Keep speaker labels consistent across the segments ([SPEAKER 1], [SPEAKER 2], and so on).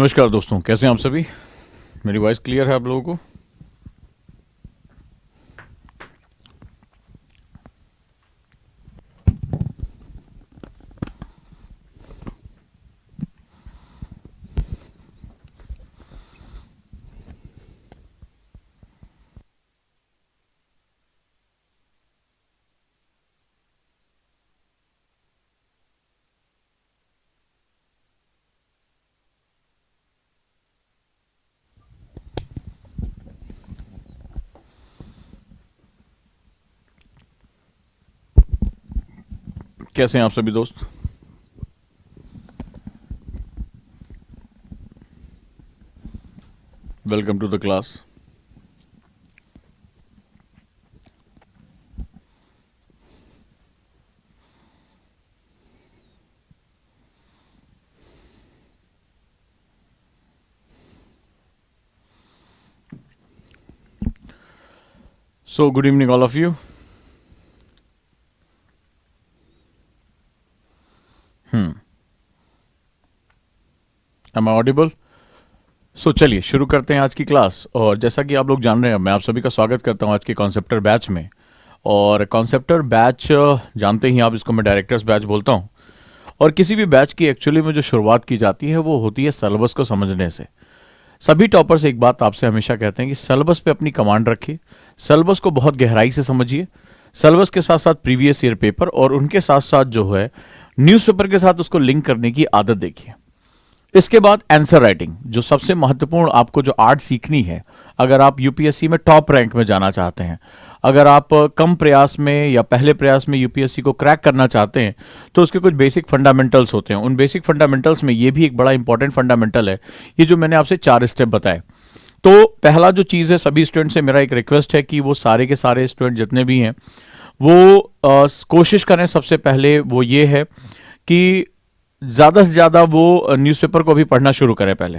[SPEAKER 1] नमस्कार दोस्तों, कैसे हैं आप सभी। मेरी वॉइस क्लियर है आप लोगों को। कैसे हैं आप सभी दोस्त। Welcome to the class. So good evening all of you. Am I audible. So चलिए शुरू करते हैं आज की क्लास। और जैसा कि आप लोग जान रहे हैं, मैं आप सभी का स्वागत करता हूं आज के कॉन्सेप्टर बैच में। और कॉन्सेप्टर बैच जानते ही आप, इसको मैं डायरेक्टर्स बैच बोलता हूं। और किसी भी बैच की एक्चुअली में जो शुरुआत की जाती है वो होती है सिलेबस को समझने से। सभी टॉपर्स एक बात आपसे हमेशा कहते हैं कि सिलेबस पे अपनी कमांड रखिए, सिलेबस को बहुत गहराई से समझिए। सिलेबस के साथ साथ प्रीवियस ईयर पेपर और उनके साथ साथ जो है न्यूज़पेपर के साथ उसको लिंक करने की आदत देखिए। इसके बाद आंसर राइटिंग, जो सबसे महत्वपूर्ण आपको जो आर्ट सीखनी है। अगर आप यूपीएससी में टॉप रैंक में जाना चाहते हैं, अगर आप कम प्रयास में या पहले प्रयास में यूपीएससी को क्रैक करना चाहते हैं, तो उसके कुछ बेसिक फंडामेंटल्स होते हैं। उन बेसिक फंडामेंटल्स में ये भी एक बड़ा इंपॉर्टेंट फंडामेंटल है, ये जो मैंने आपसे 4 स्टेप बताए। तो पहला जो चीज़ है, सभी स्टूडेंट से मेरा एक रिक्वेस्ट है कि वो सारे के सारे स्टूडेंट जितने भी हैं वो कोशिश करें। सबसे पहले वो ये है कि ज़्यादा से ज़्यादा वो न्यूज़पेपर को भी पढ़ना शुरू करें पहले।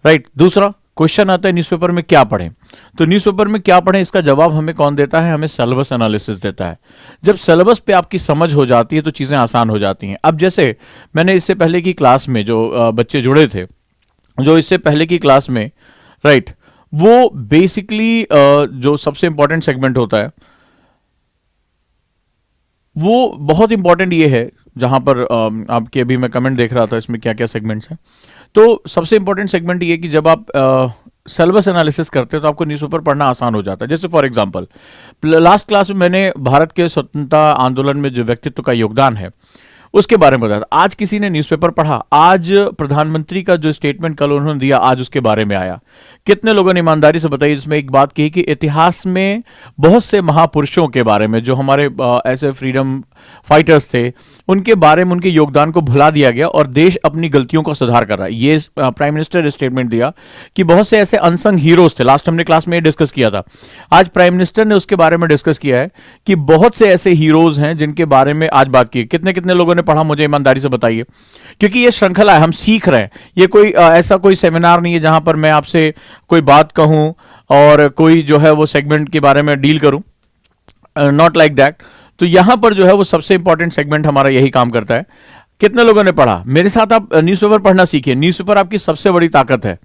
[SPEAKER 1] राइट। दूसरा क्वेश्चन आता है न्यूज़पेपर में क्या पढ़ें। तो न्यूज़पेपर में क्या पढ़ें, इसका जवाब हमें कौन देता है? हमें सिलेबस एनालिसिस देता है। जब सिलेबस पे आपकी समझ हो जाती है तो चीज़ें आसान हो जाती हैं। अब जैसे मैंने इससे पहले की क्लास में जो बच्चे जुड़े थे, जो इससे पहले की क्लास में, राइट, वो बेसिकली जो सबसे इंपॉर्टेंट सेगमेंट होता है वो बहुत इंपॉर्टेंट ये है, जहां पर आपके अभी मैं कमेंट देख रहा था इसमें क्या क्या सेगमेंट्स हैं। तो सबसे इंपॉर्टेंट सेगमेंट ये कि जब आप सिलेबस एनालिसिस करते हैं तो आपको न्यूज़पेपर पढ़ना आसान हो जाता है। जैसे फॉर एग्जांपल, लास्ट क्लास में मैंने भारत के स्वतंत्रता आंदोलन में जो व्यक्तित्व का योगदान है उसके बारे में बताया था। आज किसी ने न्यूज़पेपर पढ़ा? आज प्रधानमंत्री का जो स्टेटमेंट कल उन्होंने दिया, आज उसके बारे में आया। कितने लोगों ने ईमानदारी से बताइए, जिसमें एक बात कही कि इतिहास में बहुत से महापुरुषों के बारे में, जो हमारे ऐसे फ्रीडम फाइटर्स थे, उनके बारे में, उनके योगदान को भुला दिया गया और देश अपनी गलतियों का सुधार कर रहा है। ये प्राइम मिनिस्टर ने स्टेटमेंट दिया कि बहुत से ऐसे अनसंग हीरोज थे। लास्ट हमने क्लास में ये डिस्कस किया था। आज प्राइम मिनिस्टर ने उसके बारे में डिस्कस किया है कि बहुत से ऐसे हीरोज हैं जिनके बारे में आज बात की। कितने कितने लोगों ने पढ़ा, मुझे ईमानदारी से बताइए। क्योंकि ये श्रृंखला है, हम सीख रहे हैं। ये कोई ऐसा कोई सेमिनार नहीं है जहां पर मैं आपसे कोई बात कहूं और कोई जो है वो सेगमेंट के बारे में डील करूं। Not like that. तो यहां पर जो है वो सबसे इंपॉर्टेंट सेगमेंट हमारा यही काम करता है। कितने लोगों ने पढ़ा? मेरे साथ आप न्यूज़पेपर पढ़ना सीखिए। न्यूज़पेपर आपकी सबसे बड़ी ताकत है।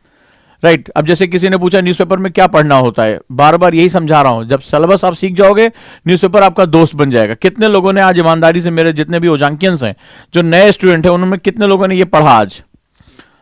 [SPEAKER 1] राइट। अब जैसे किसी ने पूछा न्यूज़पेपर में क्या पढ़ना होता है, बार बार यही समझा रहा हूं, जब सिलेबस आप सीख जाओगे न्यूज़पेपर आपका दोस्त बन जाएगा। कितने लोगों ने आज ईमानदारी से, मेरे जितने भी ओजांकियंस हैं, जो नए स्टूडेंट हैं, उन्होंने कितने लोगों ने ये पढ़ा आज?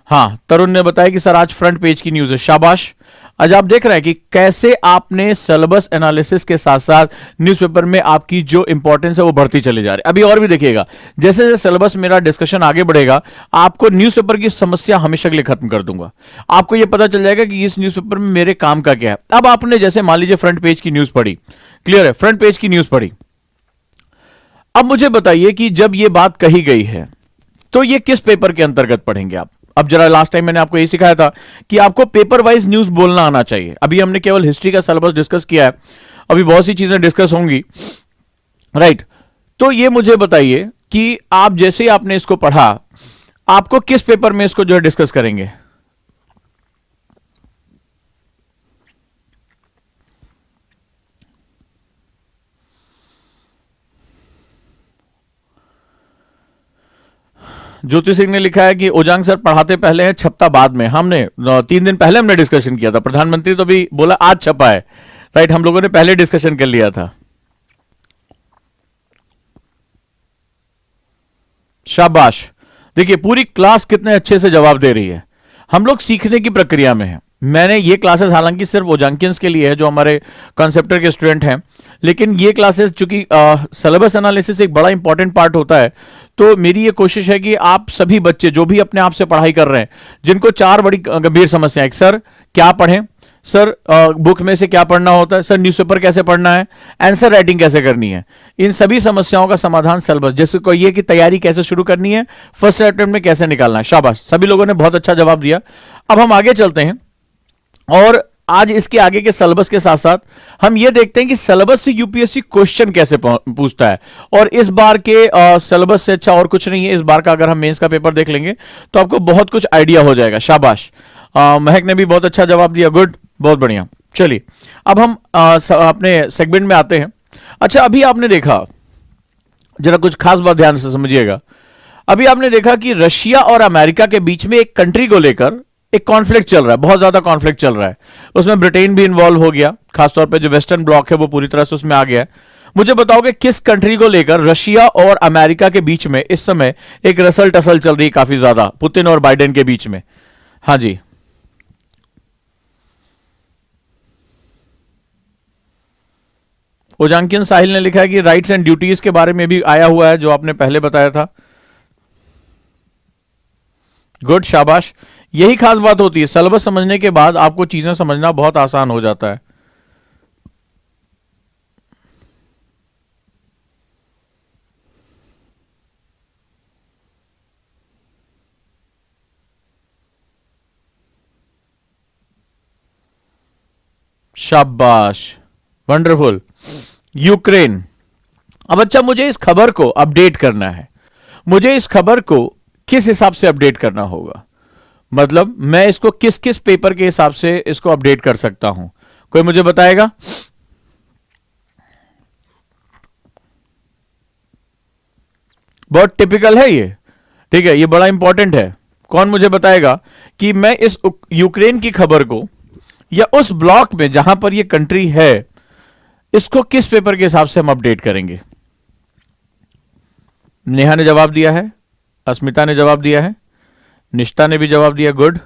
[SPEAKER 1] हाँ, तरुण ने बताया कि सर आज फ्रंट पेज की न्यूज है। शाबाश। आज आप देख रहे हैं कि कैसे आपने सिलेबस एनालिसिस के साथ साथ न्यूज़पेपर में आपकी जो इंपॉर्टेंस है वो बढ़ती चली जा रही है। अभी और भी देखिएगा, जैसे जैसे सिलेबस मेरा डिस्कशन आगे बढ़ेगा, आपको न्यूज़पेपर की समस्या हमेशा के लिए खत्म कर दूंगा। आपको ये पता चल जाएगा कि इस न्यूज़पेपर में मेरे काम का क्या है। अब आपने जैसे मान लीजिए फ्रंट पेज की न्यूज पढ़ी, क्लियर है, फ्रंट पेज की न्यूज पढ़ी। अब मुझे बताइए कि जब ये बात कही गई है तो ये किस पेपर के अंतर्गत पढ़ेंगे आप? अब जरा, लास्ट टाइम मैंने आपको ये सिखाया था कि आपको पेपर वाइज न्यूज बोलना आना चाहिए। अभी हमने केवल हिस्ट्री का सिलेबस डिस्कस किया है, अभी बहुत सी चीजें डिस्कस होंगी। राइट। तो ये मुझे बताइए कि आप जैसे ही आपने इसको पढ़ा, आपको किस पेपर में इसको जो है डिस्कस करेंगे? ज्योति सिंह ने लिखा है कि ओजांग सर पढ़ाते पहले हैं, छपता बाद में। हमने 3 दिन पहले हमने डिस्कशन किया था, प्रधानमंत्री तो भी बोला आज छपा है, राइट, हम लोगों ने पहले डिस्कशन कर लिया था। शाबाश, देखिए पूरी क्लास कितने अच्छे से जवाब दे रही है। हम लोग सीखने की प्रक्रिया में हैं। मैंने ये क्लासेस हालांकि सिर्फ ओजांकियंस के लिए है जो हमारे कॉन्सेप्टर के स्टूडेंट हैं, लेकिन ये क्लासेस चूंकि सिलेबस एनालिसिस एक बड़ा इंपॉर्टेंट पार्ट होता है, तो मेरी ये कोशिश है कि आप सभी बच्चे जो भी अपने आप से पढ़ाई कर रहे हैं, जिनको 4 बड़ी गंभीर समस्याएं, सर क्या पढ़ें, सर बुक में से क्या पढ़ना होता है, सर न्यूज़पेपर कैसे पढ़ना है, आंसर राइटिंग कैसे करनी है, इन सभी समस्याओं का समाधान सिलेबस, जैसे कोई ये कि तैयारी कैसे शुरू करनी है, फर्स्ट अटेम्प्ट में कैसे निकालना है। शाबाश, सभी लोगों ने बहुत अच्छा जवाब दिया। अब हम आगे चलते हैं और आज इसके आगे के सिलेबस के साथ साथ हम ये देखते हैं कि सिलेबस से यूपीएससी क्वेश्चन कैसे पूछता है। और इस बार के सिलेबस से अच्छा और कुछ नहीं है। इस बार का अगर हम मेंस का पेपर देख लेंगे तो आपको बहुत कुछ आइडिया हो जाएगा। शाबाश, महक ने भी बहुत अच्छा जवाब दिया, गुड, बहुत बढ़िया। चलिए अब हम अपने सेगमेंट में आते हैं। अच्छा, अभी आपने देखा, जरा कुछ खास बात ध्यान से समझिएगा, अभी आपने देखा कि रशिया और अमेरिका के बीच में एक कंट्री को लेकर एक कॉन्फ्लिक्ट चल रहा है, बहुत ज्यादा कॉन्फ्लिक्ट चल रहा है। उसमें ब्रिटेन भी इन्वॉल्व हो गया, खासतौर पे जो वेस्टर्न ब्लॉक है वो पूरी तरह से उसमें आ गया है। मुझे बताओगे किस कंट्री को लेकर रशिया और अमेरिका के बीच में इस समय एक रसल टसल चल रही है काफी ज्यादा, पुतिन और बाइडेन के बीच में? हाँ जी, ओजांकियन साहिल ने लिखा है कि राइट्स एंड ड्यूटीज के बारे में भी आया हुआ है जो आपने पहले बताया था। गुड, शाबाश, यही खास बात होती है, सिलेबस समझने के बाद आपको चीजें समझना बहुत आसान हो जाता है। शाबाश, वंडरफुल। यूक्रेन, अब अच्छा मुझे इस खबर को अपडेट करना है, मुझे इस खबर को किस हिसाब से अपडेट करना होगा, मतलब मैं इसको किस किस पेपर के हिसाब से इसको अपडेट कर सकता हूं, कोई मुझे बताएगा? बहुत टिपिकल है ये, ठीक है, ये बड़ा इंपॉर्टेंट है। कौन मुझे बताएगा कि मैं इस यूक्रेन की खबर को या उस ब्लॉक में जहां पर ये कंट्री है इसको किस पेपर के हिसाब से हम अपडेट करेंगे? नेहा ने जवाब दिया है, अस्मिता ने जवाब दिया है, निष्ठा ने भी जवाब दिया, गुड।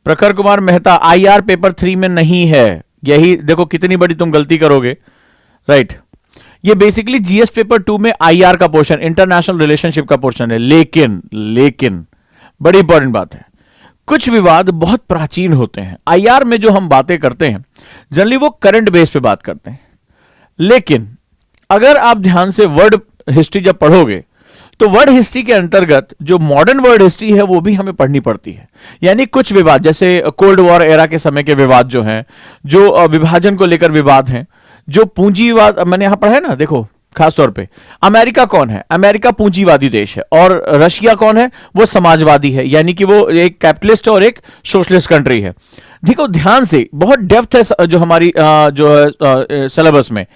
[SPEAKER 1] प्रखर कुमार मेहता, आईआर पेपर 3 में नहीं है, यही देखो कितनी बड़ी तुम गलती करोगे, राइट। ये बेसिकली जीएस पेपर 2 में आईआर का पोर्शन, इंटरनेशनल रिलेशनशिप का पोर्शन है, लेकिन बड़ी इंपॉर्टेंट बात है, कुछ विवाद बहुत प्राचीन होते हैं। आईआर में जो हम बातें करते हैं जनरली वो करंट बेस पे बात करते हैं, लेकिन अगर आप ध्यान से वर्ड हिस्ट्री जब पढ़ोगे तो वर्ड हिस्ट्री के अंतर्गत जो मॉडर्न वर्ड हिस्ट्री है वो भी हमें पढ़नी पड़ती है। यानी कुछ विवाद, जैसे कोल्ड वॉर एरा के समय के विवाद जो हैं, जो विभाजन को लेकर विवाद हैं, जो पूंजीवाद मैंने यहां पढ़ा है ना, देखो खासतौर पे अमेरिका कौन है, अमेरिका पूंजीवादी देश है, और रशिया कौन है, वो समाजवादी है, यानी कि वो एक कैपिटलिस्ट और एक सोशलिस्ट कंट्री है। देखो ध्यान से, बहुत डेप्थ है जो हमारी जो है सिलेबस में,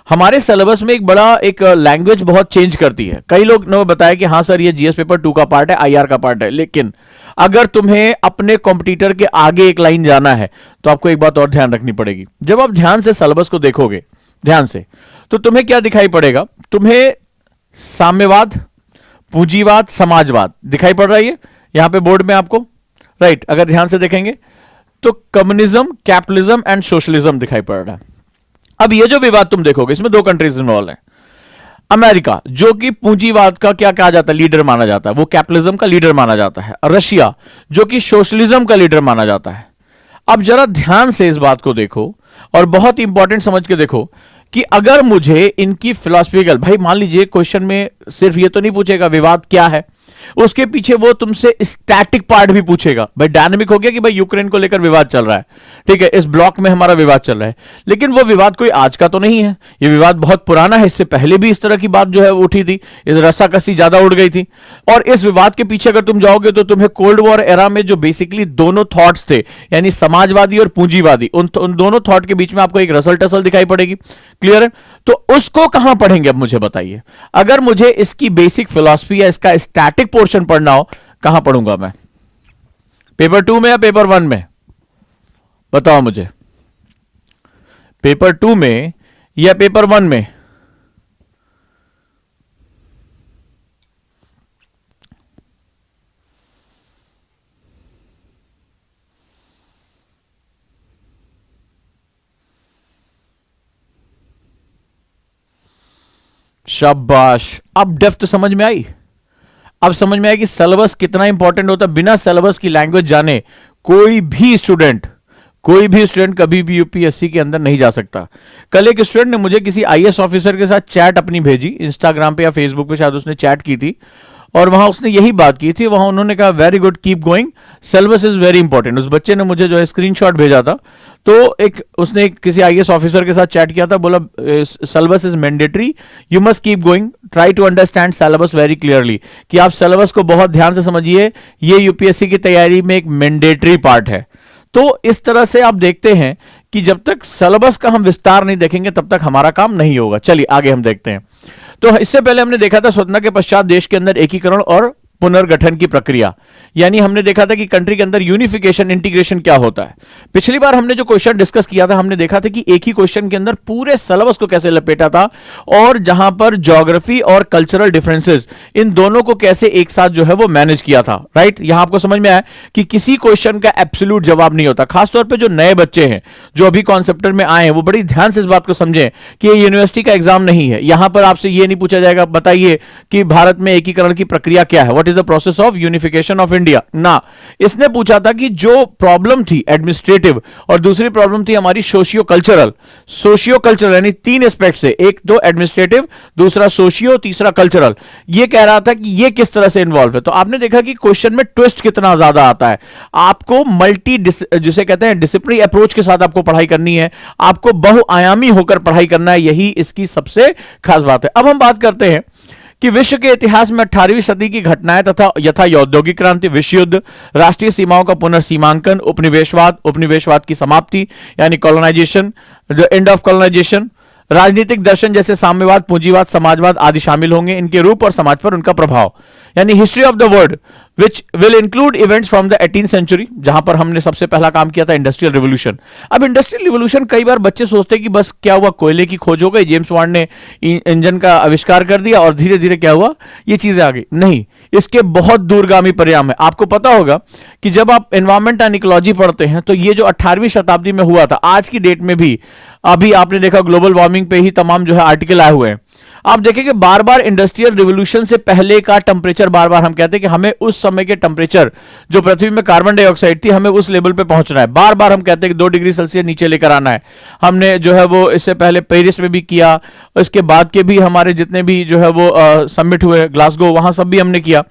[SPEAKER 1] हमारे सिलेबस में एक बड़ा एक लैंग्वेज बहुत चेंज करती है। कई लोग ने बताया कि हाँ सर ये जीएस पेपर 2 का पार्ट है, आईआर का पार्ट है, लेकिन अगर तुम्हें अपने कॉम्पिटिटर के आगे एक लाइन जाना है तो आपको एक बात और ध्यान रखनी पड़ेगी। जब आप ध्यान से सिलेबस को देखोगे ध्यान से, तो तुम्हें क्या दिखाई पड़ेगा? तुम्हें साम्यवाद, पूंजीवाद, समाजवाद दिखाई पड़ रही है यहां पे बोर्ड में आपको, राइट। अगर ध्यान से देखेंगे तो कम्युनिज्म, कैपिटलिज्म एंड सोशलिज्म दिखाई पड़ रहा है। अब ये जो विवाद तुम देखोगे इसमें 2 कंट्रीज इन्वॉल्व हैं। अमेरिका जो कि पूंजीवाद का क्या कहा जाता है, लीडर माना जाता है, वो कैपिटलिज्म का लीडर माना जाता है। रशिया जो कि सोशलिज्म का लीडर माना जाता है। अब जरा ध्यान से इस बात को देखो और बहुत इंपॉर्टेंट समझ के देखो कि अगर मुझे इनकी फिलॉसफिकल, भाई मान लीजिए क्वेश्चन में सिर्फ ये तो नहीं पूछेगा विवाद क्या है, उसके पीछे वो तुमसे स्टैटिक पार्ट भी पूछेगा। भाई डायनामिक हो गया कि भाई यूक्रेन को लेकर विवाद चल रहा है, ठीक है, इस ब्लॉक में हमारा विवाद चल रहा है, लेकिन वो विवाद कोई आज का तो नहीं है, ये विवाद बहुत पुराना है, इससे पहले भी इस तरह की बात जो है उठी थी, इस रस्साकसी ज्यादा उड़ गई थी। और इस विवाद के पीछे अगर तुम जाओगे तो तुम्हें कोल्ड वॉर एरा में जो बेसिकली दोनों थॉट्स थे, यानी समाजवादी और पूंजीवादी, उन दोनों थॉट के बीच में आपको एक रसल टसल दिखाई पड़ेगी। क्लियर है? तो उसको कहां पढ़ेंगे अब मुझे बताइए। अगर मुझे इसकी बेसिक फिलॉसफी या इसका स्टैटिक पोर्शन पढ़ना हो, कहां पढ़ूंगा मैं? पेपर 2 में या पेपर 1 में? बताओ मुझे, पेपर 2 में या पेपर 1 में? शाबाश, अब डेप्थ समझ में आई। अब समझ में आया कि सिलेबस कितना इंपॉर्टेंट होता है। बिना सिलेबस की लैंग्वेज जाने कोई भी स्टूडेंट कभी भी यूपीएससी के अंदर नहीं जा सकता। कल एक स्टूडेंट ने मुझे किसी आईएएस ऑफिसर के साथ चैट अपनी भेजी, इंस्टाग्राम पे या फेसबुक पे शायद उसने चैट की थी, और वहां उसने यही बात की थी। वहां उन्होंने कहा very good, keep going, syllabus is very important. उस बच्चे ने मुझे जो है स्क्रीनशॉट भेजा था, तो उसने किसी आईएएस ऑफिसर के साथ चैट किया था, बोला syllabus is mandatory, you must keep going, try to understand syllabus very clearly, कि आप सिलेबस को बहुत ध्यान से समझिए, ये यूपीएससी की तैयारी में एक मैंडेटरी पार्ट है। तो इस तरह से आप देखते हैं कि जब तक सिलेबस का हम विस्तार नहीं देखेंगे तब तक हमारा काम नहीं होगा। चलिए आगे हम देखते हैं। तो इससे पहले हमने देखा था स्वतंत्रता के पश्चात देश के अंदर एकीकरण और पुनर्गठन की प्रक्रिया, यानी हमने देखा था कि कंट्री के अंदर यूनिफिकेशन, इंटीग्रेशन क्या होता है। पिछली बार हमने जो क्वेश्चन डिस्कस किया था, हमने देखा था कि एक ही क्वेश्चन के अंदर पूरे सिलेबस को कैसे लपेटा था, और जहां पर ज्योग्राफी और कल्चरल डिफरेंसेस, इन दोनों को कैसे एक साथ जो है वो मैनेज किया था। राइट, यहां आपको समझ में आया कि किसी क्वेश्चन का एब्सोल्यूट जवाब नहीं होता। खासतौर पर जो नए बच्चे हैं, जो अभी कॉन्सेप्टर में आए हैं, वो बड़ी ध्यान से इस बात को समझें कि ये यूनिवर्सिटी का एग्जाम नहीं है। यहां पर आपसे ये नहीं पूछा जाएगा बताइए कि भारत में एकीकरण की प्रक्रिया क्या है, what is the process of unification of India, ना। इसने पूछा था कि जो प्रॉब्लम थी एडमिनिस्ट्रेटिव, और दूसरी प्रॉब्लम थी हमारी सोशियो कल्चरल यानी 3 एस्पेक्ट से, एक तो एडमिनिस्ट्रेटिव, दूसरा सोशियो, तीसरा कल्चरल। ये कह रहा था कि ये किस तरह से इन्वॉल्व है। तो आपने देखा कि क्वेश्चन में ट्विस्ट कितना ज्यादा आता है। आपको जिसे कहते हैं डिसिप्लिनरी अप्रोच के साथ आपको पढ़ाई करनी है, आपको बहुआयामी होकर पढ़ाई करना है, यही इसकी सबसे खास बात है। अब हम बात करते हैं कि विश्व के इतिहास में 18वीं सदी की घटनाएं तथा यथा औद्योगिक क्रांति, विश्व युद्ध, राष्ट्रीय सीमाओं का पुनर्सीमांकन, उपनिवेशवाद की समाप्ति यानी colonisation, the end of colonisation, राजनीतिक दर्शन जैसे साम्यवाद, पूंजीवाद, समाजवाद आदि शामिल होंगे। इनके रूप और समाज पर उनका प्रभाव, यानी history of the world which will include events from the 18th century, जहां पर हमने सबसे पहला काम किया था इंडस्ट्रियल रिवोल्यूशन। अब इंडस्ट्रियल रिवोल्यूशन, कई बार बच्चे सोचते हैं कि बस क्या हुआ, कोयले की खोज हो गई, जेम्स बॉन्ड ने इंजन का आविष्कार कर दिया और धीरे धीरे क्या हुआ, ये चीजें आ गई। नहीं, इसके बहुत दूरगामी परिणाम है। आपको पता होगा कि जब आप एनवायरमेंट एंड इकोलॉजी पढ़ते हैं तो ये जो 18वीं शताब्दी में हुआ था, आज की डेट में भी अभी आपने देखा ग्लोबल वार्मिंग पे ही तमाम जो है आर्टिकल आए हुए हैं। आप देखेंगे बार बार इंडस्ट्रियल रिवोल्यूशन से पहले का टेम्परेचर, बार बार हम कहते हैं कि हमें उस समय के टेम्परेचर, जो पृथ्वी में कार्बन डाइऑक्साइड थी, हमें उस लेवल पे पहुंचना है। बार बार हम कहते हैं कि 2 डिग्री सेल्सियस नीचे लेकर आना है। हमने जो है वो इससे पहले पेरिस में भी किया, इसके बाद के भी हमारे जितने भी जो है वो समिट हुए ग्लासगो, वहां सब भी हमने किया।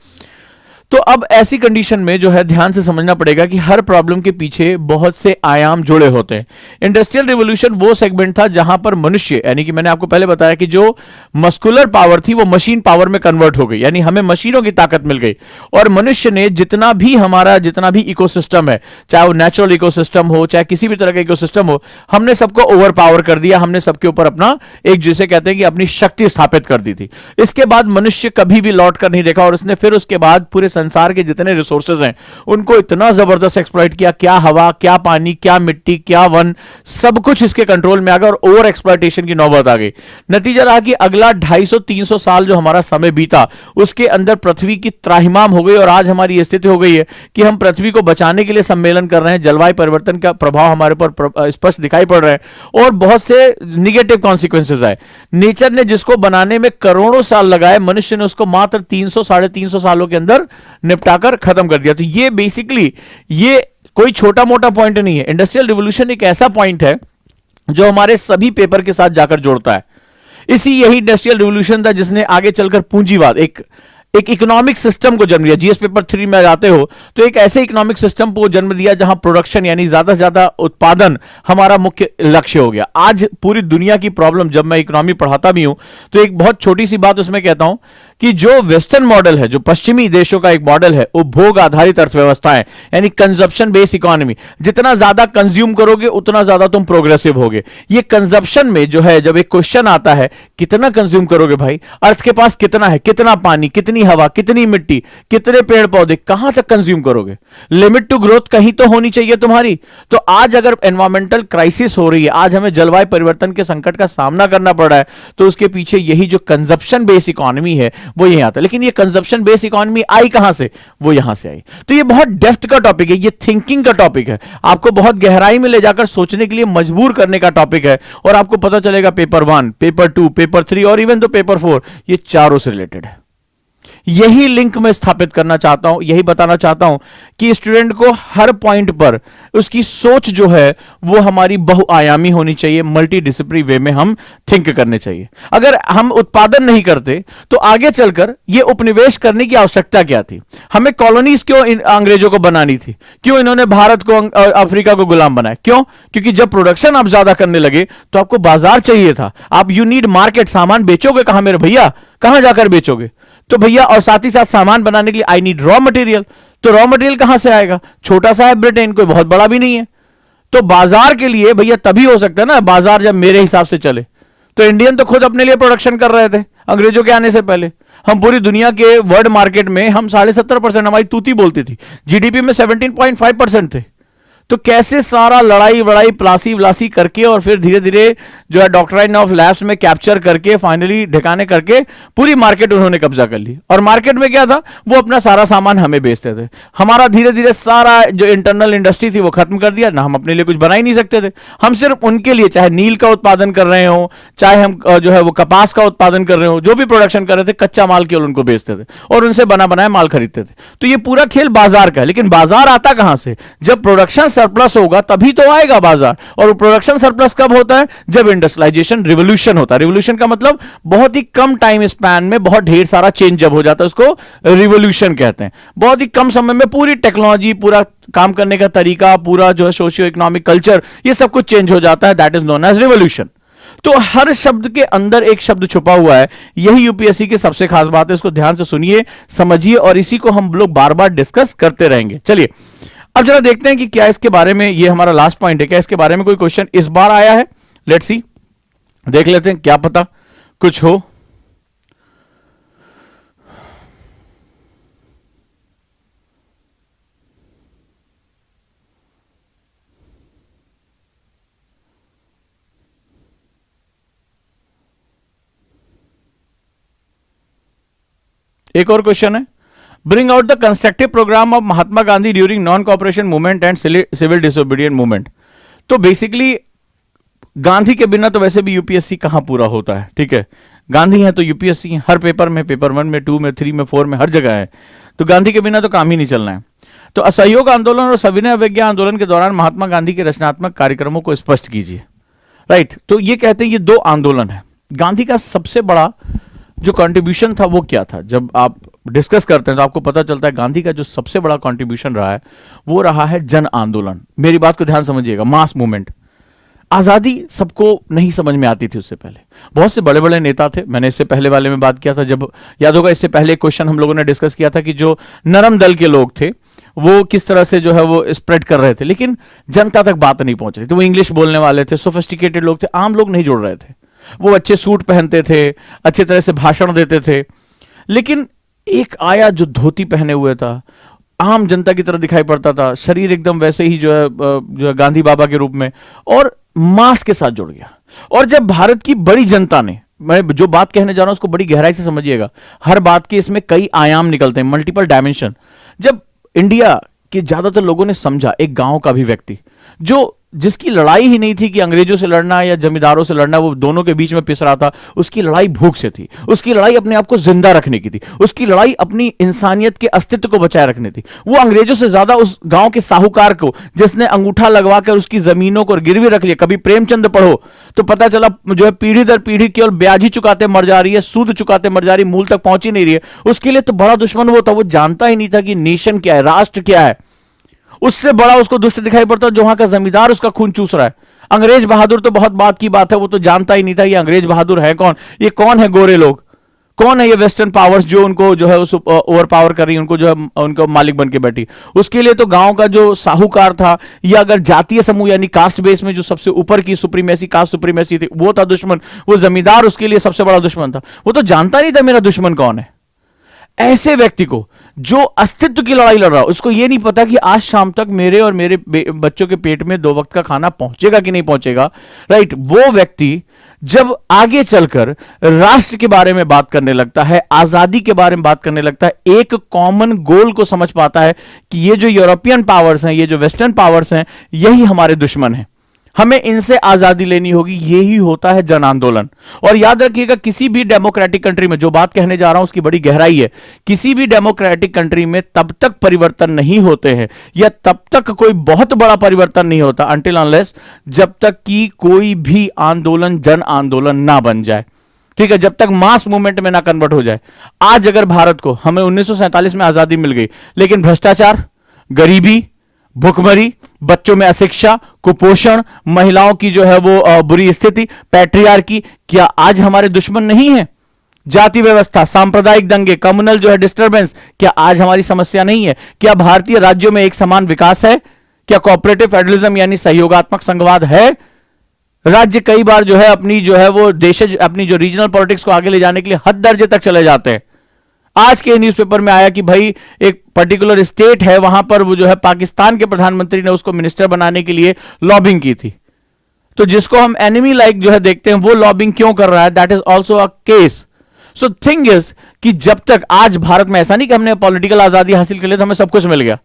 [SPEAKER 1] तो अब ऐसी कंडीशन में जो है ध्यान से समझना पड़ेगा कि हर प्रॉब्लम के पीछे बहुत से आयाम जुड़े होते हैं। इंडस्ट्रियल रिवोल्यूशन वो सेगमेंट था जहां पर मनुष्य, यानी कि मैंने आपको पहले बताया कि जो मस्कुलर पावर थी वो मशीन पावर में कन्वर्ट हो गई, यानी हमें मशीनों की ताकत मिल गई, और मनुष्य ने जितना भी इकोसिस्टम है, चाहे वो नेचुरल इकोसिस्टम हो, चाहे किसी भी तरह का इकोसिस्टम हो, हमने सबको ओवर पावर कर दिया। हमने सबके ऊपर अपना एक, जिसे कहते हैं कि अपनी शक्ति स्थापित कर दी थी। इसके बाद मनुष्य कभी भी लौट कर नहीं देखा, और उसने फिर उसके बाद पूरे संसार के जितने रिसोर्सेज हैं उनको इतना जबरदस्त एक्सप्लॉइट किया, क्या हवा, क्या पानी, क्या मिट्टी, क्या वन, सब कुछ इसके कंट्रोल में आ गया और ओवर एक्सप्लॉइटेशन की नौबत आ गई। नतीजा रहा कि अगला 250-300 साल जो हमारा समय बीता, उसके अंदर पृथ्वी की त्राहिमाम हो गई, और आज हमारी स्थिति हो गई है कि हम पृथ्वी को बचाने के लिए सम्मेलन कर रहे हैं। जलवायु परिवर्तन का प्रभाव हमारे ऊपर स्पष्ट दिखाई पड़ रहा है, और बहुत से निगेटिव कॉन्सिक्वेंसेज आए। नेचर ने जिसको बनाने में करोड़ों साल लगाए, मनुष्य ने उसको मात्र 300-350 सालों के अंदर निपटाकर खत्म कर दिया। तो ये बेसिकली ये कोई छोटा मोटा पॉइंट नहीं है। इंडस्ट्रियल रिवोल्यूशन एक ऐसा पॉइंट है जो हमारे सभी पेपर के साथ जाकर जोड़ता है। यही इंडस्ट्रियल रिवोल्यूशन था जिसने आगे चलकर पूंजीवाद, एक एक इकोनॉमिक सिस्टम को जन्म दिया। जीएस पेपर 3 में जाते हो तो एक ऐसे इकोनॉमिक सिस्टम को जन्म दिया जहां प्रोडक्शन यानी ज्यादा से ज्यादा उत्पादन हमारा मुख्य लक्ष्य हो गया। आज पूरी दुनिया की प्रॉब्लम, जब मैं इकोनॉमी पढ़ाता भी हूं तो एक बहुत छोटी सी बात उसमें कहता हूं कि जो वेस्टर्न मॉडल है, जो पश्चिमी देशों का एक मॉडल है, उपभोग आधारित अर्थव्यवस्था है, यानी कंजप्शन बेस्ड इकोनॉमी। जितना ज्यादा कंज्यूम करोगे उतना ज्यादा तुम प्रोग्रेसिव होगे। ये कंजप्शन में जो है, जब एक क्वेश्चन आता है कितना कंज्यूम करोगे भाई, अर्थ के पास कितना है, कितना पानी, कितनी हवा, कितनी मिट्टी, कितने पेड़ पौधे, कहां तक कंज्यूम करोगे? लिमिट टू ग्रोथ कहीं तो होनी चाहिए तुम्हारी। तो आज अगर एनवायरमेंटल क्राइसिस हो रही है, आज हमें जलवायु परिवर्तन के संकट का सामना करना पड़ रहा है, तो उसके पीछे यही जो कंजप्शन बेस्ड इकोनॉमी है वो यही आता है। लेकिन ये कंजप्शन बेस्ड इकोनॉमी आई कहां से? वो यहां से आई। तो ये बहुत डेप्थ का टॉपिक है, ये थिंकिंग का टॉपिक है, आपको बहुत गहराई में ले जाकर सोचने के लिए मजबूर करने का टॉपिक है। और आपको पता चलेगा पेपर 1, पेपर 2, पेपर 3 और इवन तो पेपर 4, ये चारों से रिलेटेड है। यही लिंक मैं स्थापित करना चाहता हूं, यही बताना चाहता हूं कि स्टूडेंट को हर पॉइंट पर उसकी सोच जो है वो हमारी बहुआयामी होनी चाहिए, मल्टी डिसिप्लिनरी वे में हम थिंक करने चाहिए। अगर हम उत्पादन नहीं करते तो आगे चलकर ये उपनिवेश करने की आवश्यकता क्या थी? हमें कॉलोनीज क्यों अंग्रेजों को बनानी थी? क्यों इन्होंने भारत को, अफ्रीका को गुलाम बनाया? क्यों? क्योंकि जब प्रोडक्शन आप ज्यादा करने लगे तो आपको बाजार चाहिए था। आप यू नीड मार्केट, सामान बेचोगे कहां मेरे भैया? कहां जाकर बेचोगे? तो भैया, और साथ ही साथ सामान बनाने के लिए आई नीड रॉ मटेरियल। तो रॉ मटेरियल कहां से आएगा? छोटा सा है ब्रिटेन, कोई बहुत बड़ा भी नहीं है। तो बाजार के लिए भैया तभी हो सकता है ना बाजार, जब मेरे हिसाब से चले। तो इंडियन तो खुद अपने लिए प्रोडक्शन कर रहे थे अंग्रेजों के आने से पहले। हम पूरी दुनिया के वर्ल्ड मार्केट में हम 70.5% हमारी तूती बोलती थी, जीडीपी में 17.5% थे। तो कैसे सारा लड़ाई वड़ाई प्लासी व्लासी करके और फिर धीरे धीरे जो है डॉक्ट्राइन ऑफ लैब्स में कैप्चर करके फाइनली ठिकाने करके पूरी मार्केट उन्होंने कब्जा कर ली। और मार्केट में क्या था? वो अपना सारा सामान हमें बेचते थे। हमारा धीरे धीरे सारा जो इंटरनल इंडस्ट्री थी वो खत्म कर दिया ना, हम अपने लिए कुछ बना ही नहीं सकते थे। हम सिर्फ उनके लिए, चाहे नील का उत्पादन कर रहे हो, चाहे हम जो है वो कपास का उत्पादन कर रहे हो, जो भी प्रोडक्शन कर रहे थे, कच्चा माल केवल उनको बेचते थे और उनसे बना बनाया माल खरीदते थे। तो ये पूरा खेल बाजार का है। लेकिन बाजार आता कहां से? जब प्रोडक्शन सरप्लस होगा तभी तो आएगा बाजार। और प्रोडक्शन सरप्लस कब होता है? जब इंडस्ट्रियलाइजेशन रिवोल्यूशन होता है। रिवोल्यूशन का मतलब बहुत ही कम टाइम स्पैन में बहुत ढेर सारा चेंज जब हो जाता है, उसको रिवोल्यूशन कहते हैं। बहुत ही कम समय में पूरी टेक्नोलॉजी, पूरा काम करने का तरीका, पूरा जो है सोशियो इकोनॉमिक कल्चर, ये सब कुछ चेंज हो जाता है। That is known as revolution. तो हर शब्द के अंदर एक शब्द छुपा हुआ है। यही यूपीएससी की सबसे खास बात है। इसको ध्यान से सुनिए, समझिए और इसी को हम लोग बार बार डिस्कस करते रहेंगे। चलिए अब जरा देखते हैं कि क्या इसके बारे में, ये हमारा लास्ट पॉइंट है, क्या इसके बारे में कोई क्वेश्चन इस बार आया है? लेट्स सी, देख लेते हैं, क्या पता कुछ हो। एक और क्वेश्चन है, bring out the constructive programme of Mahatma Gandhi during non cooperation movement and civil disobedient movement. तो बेसिकली गांधी के बिना तो वैसे भी यूपीएससी कहां पूरा होता है, ठीक है। गांधी है तो यूपीएससी है, हर पेपर में, पेपर 1 में, 2 में, 3 में, 4 में, हर जगह है। तो गांधी के बिना तो काम ही नहीं चलना है। तो असहयोग आंदोलन और सविनय अवज्ञा आंदोलन के दौरान महात्मा गांधी के रचनात्मक कार्यक्रमों को स्पष्ट कीजिए। राइट, तो ये कहते हैं ये 2 आंदोलन है। गांधी का सबसे बड़ा जो कंट्रीब्यूशन था वो क्या था? जब आप डिस्कस करते हैं तो आपको पता चलता है गांधी का जो सबसे बड़ा कंट्रीब्यूशन रहा है वो रहा है जन आंदोलन। मेरी बात को ध्यान समझिएगा, मास मूवमेंट। आजादी सबको नहीं समझ में आती थी उससे पहले। बहुत से बड़े बड़े नेता थे, मैंने इससे पहले वाले में बात किया था, जब याद होगा इससे पहले क्वेश्चन हम लोगों ने डिस्कस किया था कि जो नरम दल के लोग थे वो किस तरह से जो है वो स्प्रेड कर रहे थे, लेकिन जनता तक बात नहीं पहुंच रही थी। वो इंग्लिश बोलने वाले थे, सोफिस्टिकेटेड लोग थे, आम लोग नहीं जुड़ रहे थे। वो अच्छे सूट पहनते थे, अच्छे तरह से भाषण देते थे, लेकिन एक आया जो धोती पहने हुए था, आम जनता की तरह दिखाई पड़ता था, शरीर एकदम वैसे ही जो है गांधी बाबा के रूप में, और मास के साथ जुड़ गया। और जब भारत की बड़ी जनता ने, मैं जो बात कहने जा रहा हूं उसको बड़ी गहराई से समझिएगा, हर बात के इसमें कई आयाम निकलते हैं, मल्टीपल डायमेंशन। जब इंडिया के ज्यादातर लोगों ने समझा, एक गांव का भी व्यक्ति जो जिसकी लड़ाई ही नहीं थी कि अंग्रेजों से लड़ना या जमींदारों से लड़ना, वो दोनों के बीच में पिस रहा था। उसकी लड़ाई भूख से थी, उसकी लड़ाई अपने आप को जिंदा रखने की थी, उसकी लड़ाई अपनी इंसानियत के अस्तित्व को बचाए रखने थी। वो अंग्रेजों से ज्यादा उस गांव के साहूकार को, जिसने अंगूठा लगवाकर उसकी जमीनों को गिरवी रख लिया। कभी प्रेमचंद पढ़ो तो पता चला जो है पीढ़ी दर पीढ़ी केवल ब्याज ही चुकाते मर जा रही है, सूद चुकाते मर जा रही, मूल तक पहुंच ही नहीं रही है। उसके लिए तो बड़ा दुश्मन वो था, वो जानता ही नहीं था कि नेशन क्या है, राष्ट्र क्या है। उससे बड़ा उसको दुष्ट दिखाई पड़ता जो वहां का जमींदार उसका खून चूस रहा है। अंग्रेज बहादुर तो बहुत बात की बात है, वो तो जानता ही नहीं था ये अंग्रेज बहादुर है कौन, ये कौन है गोरे लोग, कौन है ये वेस्टर्न पावर्स जो उनको जो है उस ओवर पावर कर रही है, उनको जो है उनको मालिक बन के बैठी। उसके लिए तो गांव का जो साहूकार था, या अगर जातीय समूह यानी कास्ट बेस में जो सबसे ऊपर की सुप्रीमेसी, कास्ट सुप्रीमेसी थी, वो था दुश्मन। वो जमींदार उसके लिए सबसे बड़ा दुश्मन था। वो तो जानता नहीं था मेरा दुश्मन कौन है। ऐसे व्यक्ति को जो अस्तित्व की लड़ाई लड़ रहा है, उसको यह नहीं पता कि आज शाम तक मेरे और मेरे बच्चों के पेट में 2 वक्त का खाना पहुंचेगा कि नहीं पहुंचेगा, राइट। वो व्यक्ति जब आगे चलकर राष्ट्र के बारे में बात करने लगता है, आजादी के बारे में बात करने लगता है, एक कॉमन गोल को समझ पाता है कि ये जो यूरोपियन पावर्स हैं, ये जो वेस्टर्न पावर्स हैं, यही हमारे दुश्मन हैं, हमें इनसे आजादी लेनी होगी। यही होता है जन आंदोलन। और याद रखिएगा, किसी भी डेमोक्रेटिक कंट्री में, जो बात कहने जा रहा हूं उसकी बड़ी गहराई है, किसी भी डेमोक्रेटिक कंट्री में तब तक परिवर्तन नहीं होते हैं, या तब तक कोई बहुत बड़ा परिवर्तन नहीं होता, अनटिल अनलेस जब तक कि कोई भी आंदोलन जन आंदोलन ना बन जाए। ठीक है, जब तक मास मूवमेंट में ना कन्वर्ट हो जाए। आज अगर भारत को, हमें 1947 में आजादी मिल गई, लेकिन भ्रष्टाचार, गरीबी, भुखमरी, बच्चों में अशिक्षा, कुपोषण, महिलाओं की जो है वो बुरी स्थिति, पैट्रियार्की, क्या आज हमारे दुश्मन नहीं है? जाति व्यवस्था, सांप्रदायिक दंगे, कम्युनल जो है डिस्टर्बेंस, क्या आज हमारी समस्या नहीं है? क्या भारतीय राज्यों में एक समान विकास है? क्या कोऑपरेटिव फेडरलिज्म यानी सहयोगात्मक संघवाद है? राज्य कई बार जो है अपनी जो है वो देश, अपनी जो रीजनल पॉलिटिक्स को आगे ले जाने के लिए हद दर्जे तक चले जाते हैं। आज के न्यूज़पेपर में आया कि भाई एक पर्टिकुलर स्टेट है, वहां पर वो जो है पाकिस्तान के प्रधानमंत्री ने उसको मिनिस्टर बनाने के लिए लॉबिंग की थी। तो जिसको हम एनिमी लाइक जो है देखते हैं, वो लॉबिंग क्यों कर रहा है, that is also a case. So thing is कि जब तक आज भारत में, ऐसा नहीं कि हमने पॉलिटिकल आजादी हासिल कर ली तो हमें सब कुछ मिल गया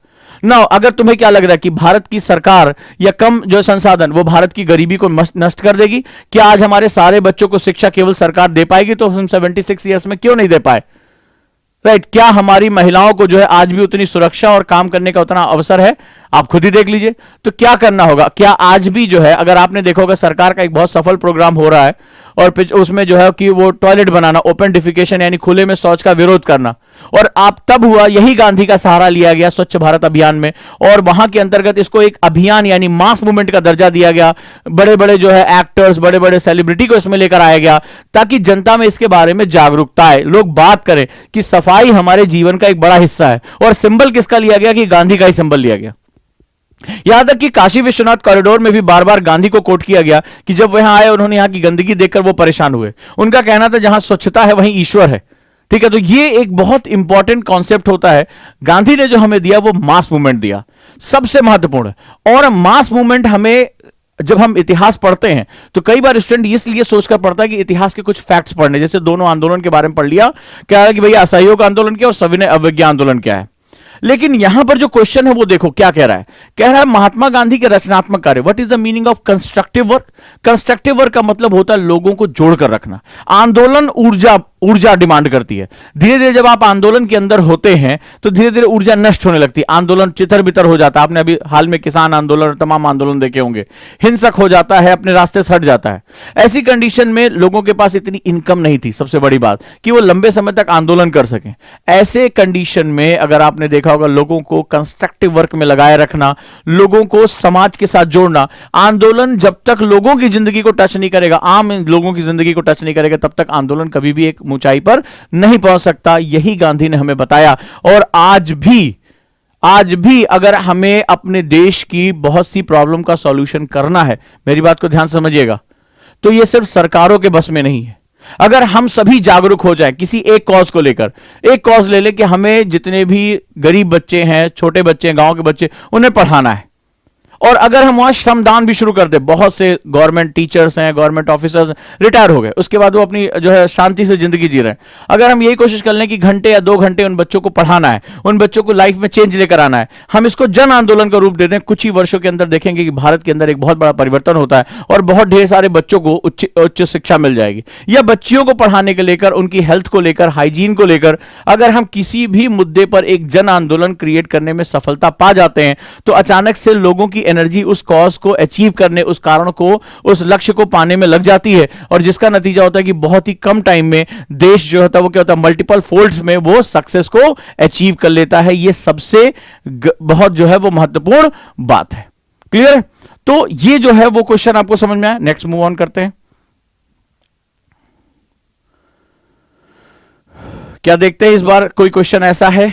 [SPEAKER 1] ना। अगर तुम्हें क्या लग रहा है कि भारत की सरकार या कम जो संसाधन वो भारत की गरीबी को नष्ट कर देगी, क्या आज हमारे सारे बच्चों को शिक्षा केवल सरकार दे पाएगी? तो हम 76 ईयर्स में क्यों नहीं दे पाए, राइट। क्या हमारी महिलाओं को जो है आज भी उतनी सुरक्षा और काम करने का उतना अवसर है? आप खुद ही देख लीजिए। तो क्या करना होगा? क्या आज भी जो है, अगर आपने देखा होगा सरकार का एक बहुत सफल प्रोग्राम हो रहा है, और उसमें जो है कि वो टॉयलेट बनाना, ओपन डिफिकेशन यानी खुले में शौच का विरोध करना, और आप तब हुआ, यही गांधी का सहारा लिया गया स्वच्छ भारत अभियान में, और वहां के अंतर्गत इसको एक अभियान यानी मास मूवमेंट का दर्जा दिया गया। बड़े बड़े जो है एक्टर्स, बड़े बड़े सेलिब्रिटी को इसमें लेकर आया गया, ताकि जनता में इसके बारे में जागरूकता आए, लोग बात करें कि सफाई हमारे जीवन का एक बड़ा हिस्सा है। और सिंबल किसका लिया गया? कि गांधी का ही सिंबल लिया गया। यहां तक कि काशी विश्वनाथ कॉरिडोर में भी बार बार गांधी को कोट किया गया कि जब वहां आए, उन्होंने यहां की गंदगी देखकर वो परेशान हुए। उनका कहना था जहां स्वच्छता है वहीं ईश्वर है। ठीक है, तो ये एक बहुत इंपॉर्टेंट कॉन्सेप्ट होता है। गांधी ने जो हमें दिया वो मास मूवमेंट दिया, सबसे महत्वपूर्ण। और मास मूवमेंट हमें, जब हम इतिहास पढ़ते हैं तो कई बार स्टूडेंट इसलिए सोचकर पढ़ता है कि इतिहास के कुछ फैक्ट्स पढ़ने, जैसे दोनों आंदोलन के बारे में पढ़ लिया, क्या है कि भैया असहयोग आंदोलन क्या और सविनय अवज्ञा आंदोलन क्या है। लेकिन यहां पर जो क्वेश्चन है वो देखो क्या कह रहा है। कह रहा है महात्मा गांधी के रचनात्मक कार्य। What is the meaning of constructive work? Constructive work का मतलब होता है लोगों को जोड़कर रखना। आंदोलन ऊर्जा डिमांड करती है। धीरे धीरे जब आप आंदोलन के अंदर होते हैं तो धीरे धीरे ऊर्जा नष्ट होने लगती है, आंदोलन चितर बितर हो जाता है। आपने अभी हाल में किसान आंदोलन और तमाम आंदोलन देखे होंगे, हिंसक हो जाता है, अपने रास्ते से हट जाता है। ऐसी कंडीशन में लोगों के पास इतनी इनकम नहीं थी, सबसे बड़ी बात, कि वो लंबे समय तक आंदोलन कर सकें। ऐसे कंडीशन में अगर आपने देखा होगा, लोगों को कंस्ट्रक्टिव वर्क में लगाए रखना, लोगों को समाज के साथ जोड़ना। आंदोलन जब तक लोगों की जिंदगी को टच नहीं करेगा, आम लोगों की जिंदगी को टच नहीं करेगा, तब तक आंदोलन कभी भी एक ऊंचाई पर नहीं पहुंच सकता। यही गांधी ने हमें बताया। और आज भी अगर हमें अपने देश की बहुत सी प्रॉब्लम का सॉल्यूशन करना है, मेरी बात को ध्यान से समझिएगा, तो यह सिर्फ सरकारों के बस में नहीं है। अगर हम सभी जागरूक हो जाए किसी एक कॉज को लेकर, एक कॉज ले ले कि हमें जितने भी गरीब बच्चे हैं, छोटे बच्चे हैं, गांव के बच्चे, उन्हें पढ़ाना है, और अगर हम वहां श्रमदान भी शुरू कर दे, बहुत से गवर्नमेंट टीचर्स हैं, गवर्नमेंट ऑफिसर्स रिटायर हो गए, उसके बाद वो अपनी जो है शांति से जिंदगी जी रहे हैं, अगर हम यही कोशिश कर लें कि घंटे या 2 घंटे उन बच्चों को पढ़ाना है, उन बच्चों को लाइफ में चेंज लेकर आना है, हम इसको जन आंदोलन का रूप दे दें, कुछ ही वर्षों के अंदर देखेंगे कि भारत के अंदर एक बहुत बड़ा परिवर्तन होता है और बहुत ढेर सारे बच्चों को उच्च शिक्षा मिल जाएगी। या बच्चियों को पढ़ाने के लेकर, उनकी हेल्थ को लेकर, हाइजीन को लेकर अगर हम किसी भी मुद्दे पर एक जन आंदोलन क्रिएट करने में सफलता पा जाते हैं, तो अचानक से लोगों की एनर्जी उस कॉज को अचीव करने, उस कारण को, उस लक्ष्य को पाने में लग जाती है, और जिसका नतीजा होता है कि बहुत ही कम टाइम में देश जो होता है वो क्या होता है, मल्टीपल फोल्ड्स में वो सक्सेस को अचीव कर लेता है। ये सबसे बहुत जो है वो महत्वपूर्ण बात है। क्लियर है? तो ये जो है वो क्वेश्चन आपको समझ में आया। नेक्स्ट मूव ऑन करते हैं। क्या देखते हैं इस बार कोई क्वेश्चन ऐसा है?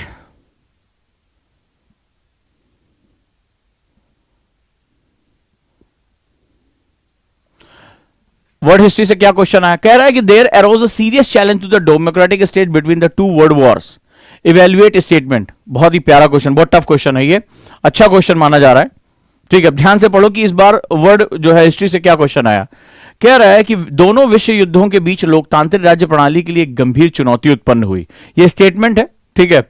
[SPEAKER 1] वर्ल्ड हिस्ट्री से क्या क्वेश्चन आया? कह रहा है कि there arose a serious challenge to the democratic state between the two world wars, evaluate statement. बहुत ही प्यारा क्वेश्चन, बहुत टफ क्वेश्चन है ये, अच्छा क्वेश्चन माना जा रहा है। ठीक है, ध्यान से पढ़ो कि इस बार वर्ल्ड जो है हिस्ट्री से क्या क्वेश्चन आया। कह रहा है कि दोनों विश्व युद्धों के बीच लोकतांत्रिक राज्य प्रणाली के लिए एक गंभीर चुनौती उत्पन्न हुई। यह स्टेटमेंट है। ठीक है,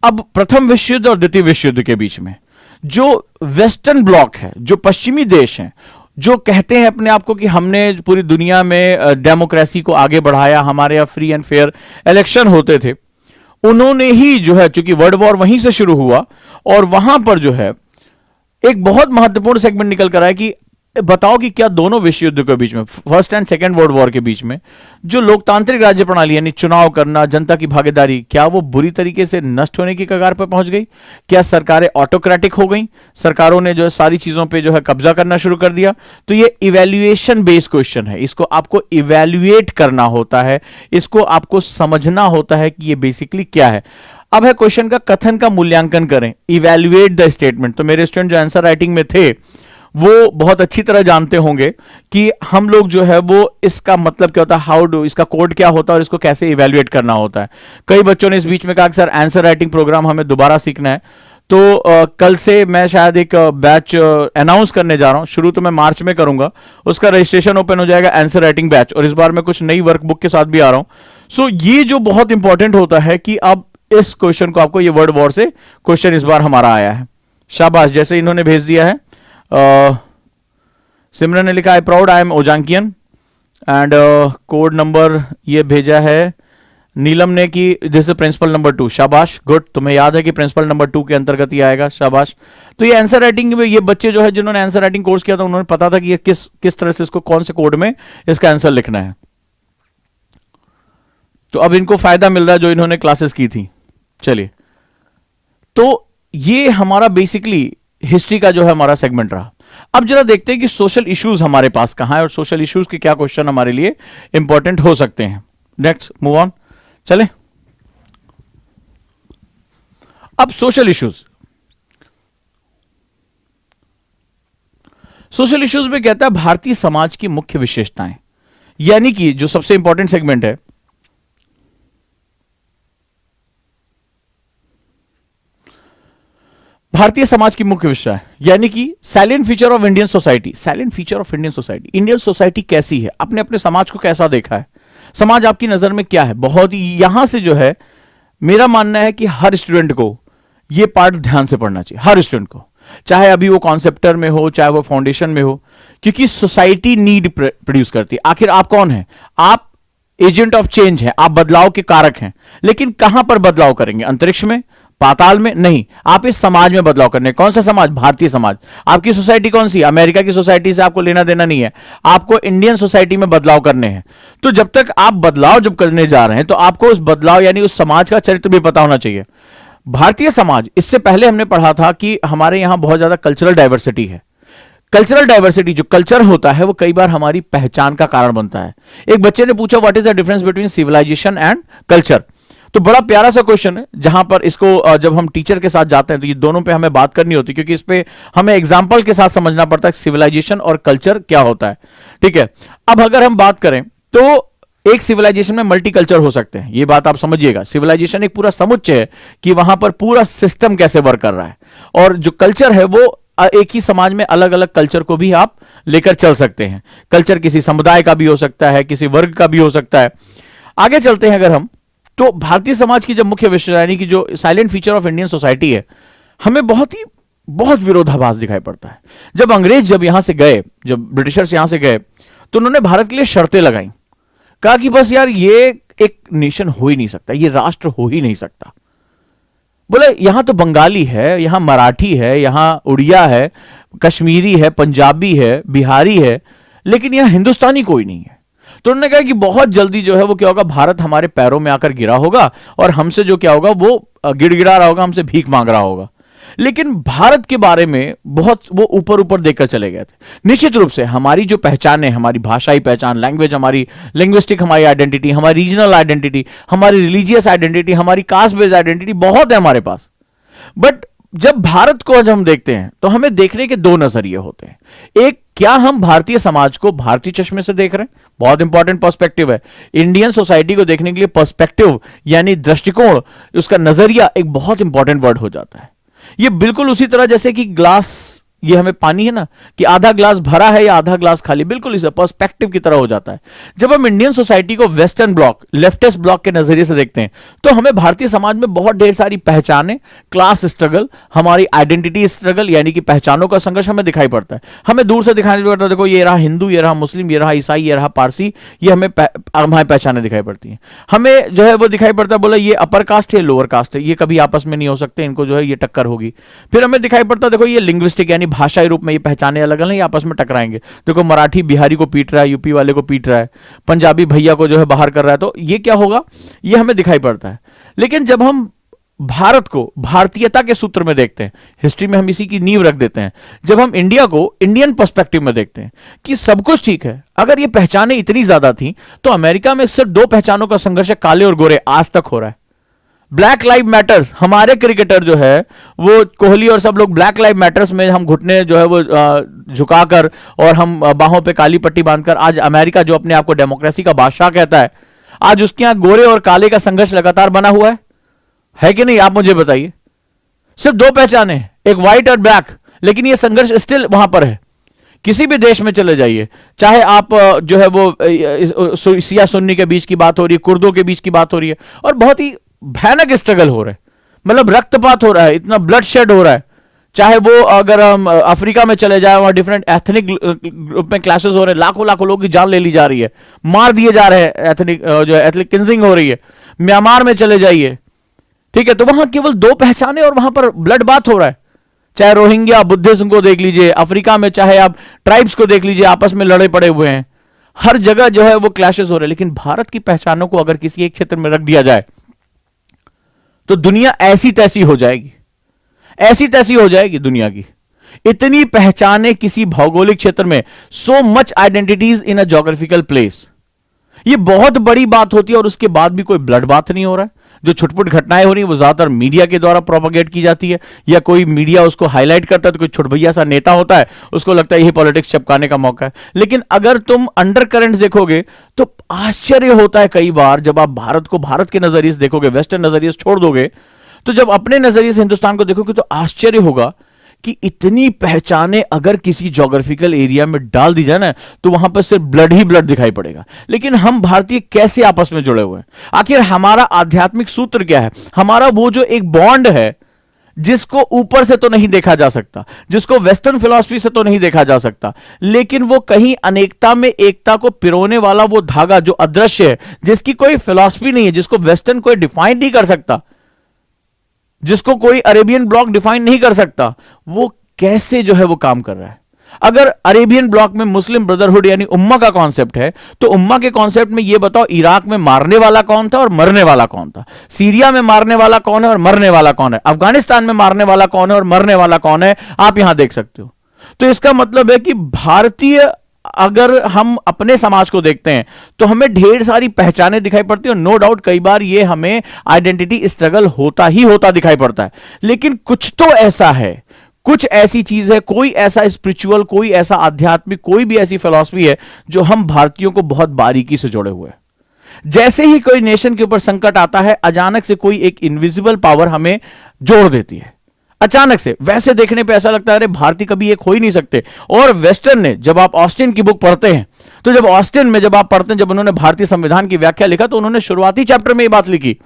[SPEAKER 1] अब प्रथम विश्व युद्ध और द्वितीय विश्व युद्ध के बीच में जो वेस्टर्न ब्लॉक है, जो पश्चिमी देश हैं, जो कहते हैं अपने आप को कि हमने पूरी दुनिया में डेमोक्रेसी को आगे बढ़ाया, हमारे यहां फ्री एंड फेयर इलेक्शन होते थे, उन्होंने ही जो है, चूंकि वर्ल्ड वॉर वहीं से शुरू हुआ और वहां पर जो है एक बहुत महत्वपूर्ण सेगमेंट निकल कर आया कि बताओ कि क्या दोनों विश्व युद्ध के बीच में, first and second world war के बीच में, जो लोकतांत्रिक राज्य प्रणाली यानी चुनाव करना, जनता की भागीदारी, क्या वो बुरी तरीके से नष्ट होने की कगार पर पहुंच गई? क्या सरकारें ऑटोक्रेटिक हो गई? सरकारों ने जो है सारी चीजों पे जो है कब्जा करना शुरू कर दिया? तो ये इवैल्यूएशन बेस्ड क्वेश्चन है, इसको आपको इवैल्यूएट करना होता है, इसको आपको समझना होता है कि ये बेसिकली क्या है। अब है क्वेश्चन का कथन का मूल्यांकन करें, इवैल्यूएट द स्टेटमेंट। तो मेरे स्टूडेंट जो आंसर राइटिंग में थे वो बहुत अच्छी तरह जानते होंगे कि हम लोग जो है वो इसका मतलब क्या होता है, हाउ डू, इसका कोड क्या होता है और इसको कैसे इवैल्यूएट करना होता है। कई बच्चों ने इस बीच में कहा कि सर आंसर राइटिंग प्रोग्राम हमें दोबारा सीखना है, तो कल से मैं शायद एक बैच अनाउंस करने जा रहा हूं। शुरू तो मैं मार्च में करूंगा, उसका रजिस्ट्रेशन ओपन हो जाएगा आंसर राइटिंग बैच, और इस बार मैं कुछ नई वर्कबुक के साथ भी आ रहा हूं। सो ये जो बहुत इंपॉर्टेंट होता है कि अब इस क्वेश्चन को आपको, ये वर्ल्ड वॉर से क्वेश्चन इस बार हमारा आया है। शाबाश, जैसे इन्होंने भेज दिया है। सिमरन ने लिखा I proud I am Ojaankian, and code number ये भेजा है नीलम ने कि दिस इज प्रिंसिपल नंबर 2। शाबाश, गुड, तुम्हें याद है कि प्रिंसिपल नंबर 2 के अंतर्गत ही आएगा। शाबाश। तो ये आंसर राइटिंग में ये बच्चे जो है जिन्होंने आंसर राइटिंग कोर्स किया था, उन्होंने पता था कि ये किस तरह से इसको, कौन से कोड में इसका आंसर लिखना है। तो अब इनको फायदा मिल रहा है जो इन्होंने क्लासेस की थी। चलिए, तो ये हमारा बेसिकली हिस्ट्री का जो है हमारा सेगमेंट रहा। अब जरा देखते हैं कि सोशल इश्यूज हमारे पास कहां है और सोशल इश्यूज के क्या क्वेश्चन हमारे लिए इंपॉर्टेंट हो सकते हैं। नेक्स्ट मूव ऑन, चले। अब सोशल इश्यूज, सोशल इश्यूज में कहता है भारतीय समाज की मुख्य विशेषताएं, यानी कि जो सबसे इंपॉर्टेंट सेगमेंट है, भारतीय समाज की मुख्य विषय है, यानी कि silent feature of Indian society. Silent feature of Indian society, Indian society कैसी है, अपने अपने समाज को कैसा देखा है, समाज आपकी नजर में क्या है। बहुत ही यहां से जो है मेरा मानना है कि हर स्टूडेंट को यह पार्ट ध्यान से पढ़ना चाहिए, हर स्टूडेंट को, चाहे अभी वो कॉन्सेप्टर में हो, चाहे वो फाउंडेशन में हो, क्योंकि सोसाइटी नीड प्रोड्यूस करती है। आखिर आप कौन है? आप एजेंट ऑफ चेंज है, आप बदलाव के कारक हैं, लेकिन कहां पर बदलाव करेंगे? अंतरिक्ष में, पाताल में? नहीं, आप इस समाज में बदलाव करने। कौन सा समाज? भारतीय समाज। आपकी सोसाइटी कौन सी? अमेरिका की सोसाइटी से आपको लेना देना नहीं है, आपको इंडियन सोसाइटी में बदलाव करने हैं। तो जब तक आप बदलाव जब करने जा रहे हैं, तो आपको उस बदलाव यानी उस समाज का चरित्र भी पता होना चाहिए। भारतीय समाज, इससे पहले हमने पढ़ा था कि हमारे यहां बहुत ज्यादा कल्चरल डाइवर्सिटी है। कल्चरल डाइवर्सिटी, जो कल्चर होता है वो कई बार हमारी पहचान का कारण बनता है। एक बच्चे ने पूछा what is the difference between civilisation and culture, तो बड़ा प्यारा सा क्वेश्चन है, जहां पर इसको जब हम टीचर के साथ जाते हैं तो ये दोनों पे हमें बात करनी होती है, क्योंकि इस पे हमें एग्जांपल के साथ समझना पड़ता है सिविलाइजेशन और कल्चर क्या होता है। ठीक है, अब अगर हम बात करें तो एक सिविलाइजेशन में मल्टी कल्चर हो सकते हैं, ये बात आप समझिएगा। सिविलाइजेशन एक पूरा समुच्चय है कि वहां पर पूरा सिस्टम कैसे वर्क कर रहा है, और जो कल्चर है वो एक ही समाज में अलग अलग कल्चर को भी आप लेकर चल सकते हैं। कल्चर किसी समुदाय का भी हो सकता है, किसी वर्ग का भी हो सकता है। आगे चलते हैं अगर हम, तो भारतीय समाज की जब मुख्य विशेषता यानी कि जो silent feature of Indian society है, हमें बहुत विरोधाभास दिखाई पड़ता है। जब अंग्रेज जब यहां से गए, जब ब्रिटिशर्स यहां से गए, तो उन्होंने भारत के लिए शर्तें लगाई। कहा कि बस यार ये एक नेशन हो ही नहीं सकता, ये राष्ट्र हो ही नहीं सकता। बोले यहां तो बंगाली है, यहां मराठी है, यहां उड़िया है, कश्मीरी है, पंजाबी है, बिहारी है, लेकिन यहां हिंदुस्तानी कोई नहीं है। तो उन्होंने कहा कि बहुत जल्दी जो है वो क्या होगा, भारत हमारे पैरों में आकर गिरा होगा और हमसे जो क्या होगा वो गिड़गिड़ा रहा होगा, हमसे भीख मांग रहा होगा। लेकिन भारत के बारे में बहुत वो ऊपर ऊपर देखकर चले गए थे। निश्चित रूप से हमारी जो पहचान है, हमारी भाषाई पहचान, लैंग्वेज, हमारी लिंग्विस्टिक, हमारी आइडेंटिटी, हमारी रीजनल आइडेंटिटी, हमारी रिलीजियस आइडेंटिटी, हमारी कास्ट बेस्ड आइडेंटिटी बहुत है हमारे पास। बट जब भारत को आज हम देखते हैं तो हमें देखने के दो नजरिए होते हैं। एक, क्या हम भारतीय समाज को भारतीय चश्मे से देख रहे हैं? बहुत इंपॉर्टेंट पर्सपेक्टिव है। इंडियन सोसाइटी को देखने के लिए पर्सपेक्टिव यानी दृष्टिकोण, उसका नजरिया एक बहुत इंपॉर्टेंट वर्ड हो जाता है। ये बिल्कुल उसी तरह जैसे कि ग्लास, ये हमें पानी है ना, कि आधा ग्लास भरा है या आधा ग्लास खाली, बिल्कुल इसे पर्सपेक्टिव की तरह हो जाता है। जब हम इंडियन सोसाइटी को वेस्टर्न ब्लॉक, लेफ्टिस्ट ब्लॉक के नजरिए से देखते हैं, तो हमें भारतीय समाज में बहुत ढेर सारी पहचानें, क्लास स्ट्रगल, हमारी आइडेंटिटी स्ट्रगल यानी कि पहचानों का संघर्ष हमें दिखाई पड़ता है। हमें दूर से दिखाई पड़ता है, देखो ये रहा हिंदू, ये रहा मुस्लिम, ये रहा ईसाई, ये रहा पारसी, ये हमें हमारी पहचानें दिखाई पड़ती हैं। हमें जो है वो दिखाई पड़ता है, बोला ये अपर कास्ट है, लोअर कास्ट है, ये कभी आपस में नहीं हो सकते, इनको जो है ये टक्कर होगी। फिर हमें दिखाई पड़ता है, देखो ये लिंग्विस्टिक यानी भाषाई रूप में ये पहचाने अलग अलग, आपस में टकराएंगे। देखो मराठी बिहारी को पीट रहा है, यूपी वाले को पीट रहा है, पंजाबी भैया को जो है बाहर कर रहा है, तो ये क्या होगा, ये हमें दिखाई पड़ता है। लेकिन जब हम भारत को भारतीयता के सूत्र में देखते हैं, हिस्ट्री में हम इसी की नींव रख देते हैं, जब हम इंडिया को इंडियन पर्सपेक्टिव में देखते हैं कि सब कुछ ठीक है, अगर ये पहचानें इतनी ज्यादा थी तो अमेरिका में सिर्फ दो पहचानों का संघर्ष है, काले और गोरे, आज तक हो रहा है। ब्लैक लाइव मैटर्स, हमारे क्रिकेटर जो है वो कोहली और सब लोग ब्लैक लाइव मैटर्स में हम घुटने जो है वो झुकाकर और हम बाहों पे काली पट्टी बांधकर, आज अमेरिका जो अपने आप को डेमोक्रेसी का बादशाह कहता है, आज उसके यहां गोरे और काले का संघर्ष लगातार बना हुआ है कि नहीं? आप मुझे बताइए। सिर्फ दो पहचाने, एक व्हाइट और ब्लैक, लेकिन ये संघर्ष स्टिल वहां पर है। किसी भी देश में चले जाइए, चाहे आप जो है वो शिया सुन्नी के बीच की बात हो रही है, कुर्दों के बीच की बात हो रही है, और बहुत ही भयानक स्ट्रगल हो रहा है, मतलब रक्तपात हो रहा है, इतना ब्लड शेड हो रहा है। चाहे वो अगर हम अफ्रीका में चले जाए, वहां डिफरेंट एथनिक ग्रुप में क्लैशेस हो रहे हैं, लाखों लाखों लोगों की जान ले ली जा रही है, मार दिए जा रहे हैं, एथनिक क्लिंजिंग हो रही है। म्यांमार में चले जाइए, ठीक है, तो वहां केवल दो पहचाने और वहां पर ब्लड बात हो रहा है। चाहे रोहिंग्या बुद्धिज्म को देख लीजिए, अफ्रीका में चाहे आप ट्राइब्स को देख लीजिए, आपस में लड़े पड़े हुए हैं, हर जगह जो है वो क्लैशेस हो रहे हैं। लेकिन भारत की पहचानों को अगर किसी एक क्षेत्र में रख दिया जाए तो दुनिया ऐसी तैसी हो जाएगी, ऐसी तैसी हो जाएगी दुनिया की। इतनी पहचाने किसी भौगोलिक क्षेत्र में, सो मच आइडेंटिटीज इन अ ज्योग्राफिकल प्लेस, ये बहुत बड़ी बात होती है। और उसके बाद भी कोई ब्लड बात नहीं हो रहा है। जो छुटपुट घटनाएं हो रही है वो ज्यादातर मीडिया के द्वारा प्रोपेगेट की जाती है, या कोई मीडिया उसको हाईलाइट करता है, तो कोई छुटभैया सा नेता होता है, उसको लगता है यही पॉलिटिक्स चपकाने का मौका है। लेकिन अगर तुम अंडर करंट देखोगे तो आश्चर्य होता है कई बार, जब आप भारत को भारत के नजरिए से देखोगे, वेस्टर्न नजरिए से छोड़ दोगे, तो जब अपने नजरिए से हिंदुस्तान को देखोगे तो आश्चर्य होगा कि इतनी पहचाने अगर किसी ज्योग्राफिकल एरिया में डाल दी जाए ना, तो वहां पर सिर्फ ब्लड ही ब्लड दिखाई पड़ेगा। लेकिन हम भारतीय कैसे आपस में जुड़े हुए हैं? आखिर हमारा आध्यात्मिक सूत्र क्या है? हमारा वो जो एक बॉन्ड है जिसको ऊपर से तो नहीं देखा जा सकता, जिसको वेस्टर्न फिलॉसफी से तो नहीं देखा जा सकता, लेकिन वो कहीं अनेकता में एकता को पिरोने वाला वो धागा जो अदृश्य है, जिसकी कोई फिलॉसफी नहीं है, जिसको वेस्टर्न कोई डिफाइन नहीं कर सकता, जिसको कोई अरेबियन ब्लॉक डिफाइन नहीं कर सकता, वो कैसे जो है वो काम कर रहा है। अगर अरेबियन ब्लॉक में मुस्लिम ब्रदरहुड यानी उम्मा का कॉन्सेप्ट है, तो उम्मा के कॉन्सेप्ट में ये बताओ, इराक में मारने वाला कौन था और मरने वाला कौन था? सीरिया में मारने वाला कौन है और मरने वाला कौन है? अफगानिस्तान में मारने वाला कौन है और मरने वाला कौन है? आप यहां देख सकते हो। तो इसका मतलब है कि भारतीय, अगर हम अपने समाज को देखते हैं तो हमें ढेर सारी पहचानें दिखाई पड़ती है। नो डाउट कई बार ये हमें आइडेंटिटी स्ट्रगल होता ही होता दिखाई पड़ता है, लेकिन कुछ तो ऐसा है, कुछ ऐसी चीज है, कोई ऐसा स्पिरिचुअल, कोई ऐसा आध्यात्मिक, कोई भी ऐसी फिलॉसफी है जो हम भारतीयों को बहुत बारीकी से जोड़े हुए हैं। जैसे ही कोई नेशन के ऊपर संकट आता है, अचानक से कोई एक इनविजिबल पावर हमें जोड़ देती है। अचानक से। वैसे देखने पे ऐसा लगता है अरे भारतीय कभी एक हो ही नहीं सकते। और वेस्टर्न ने, जब आप ऑस्टिन की बुक पढ़ते हैं, तो जब ऑस्टिन में जब आप पढ़ते हैं, जब उन्होंने भारतीय संविधान की व्याख्या लिखा, तो उन्होंने शुरुआती चैप्टर में ये बात लिखी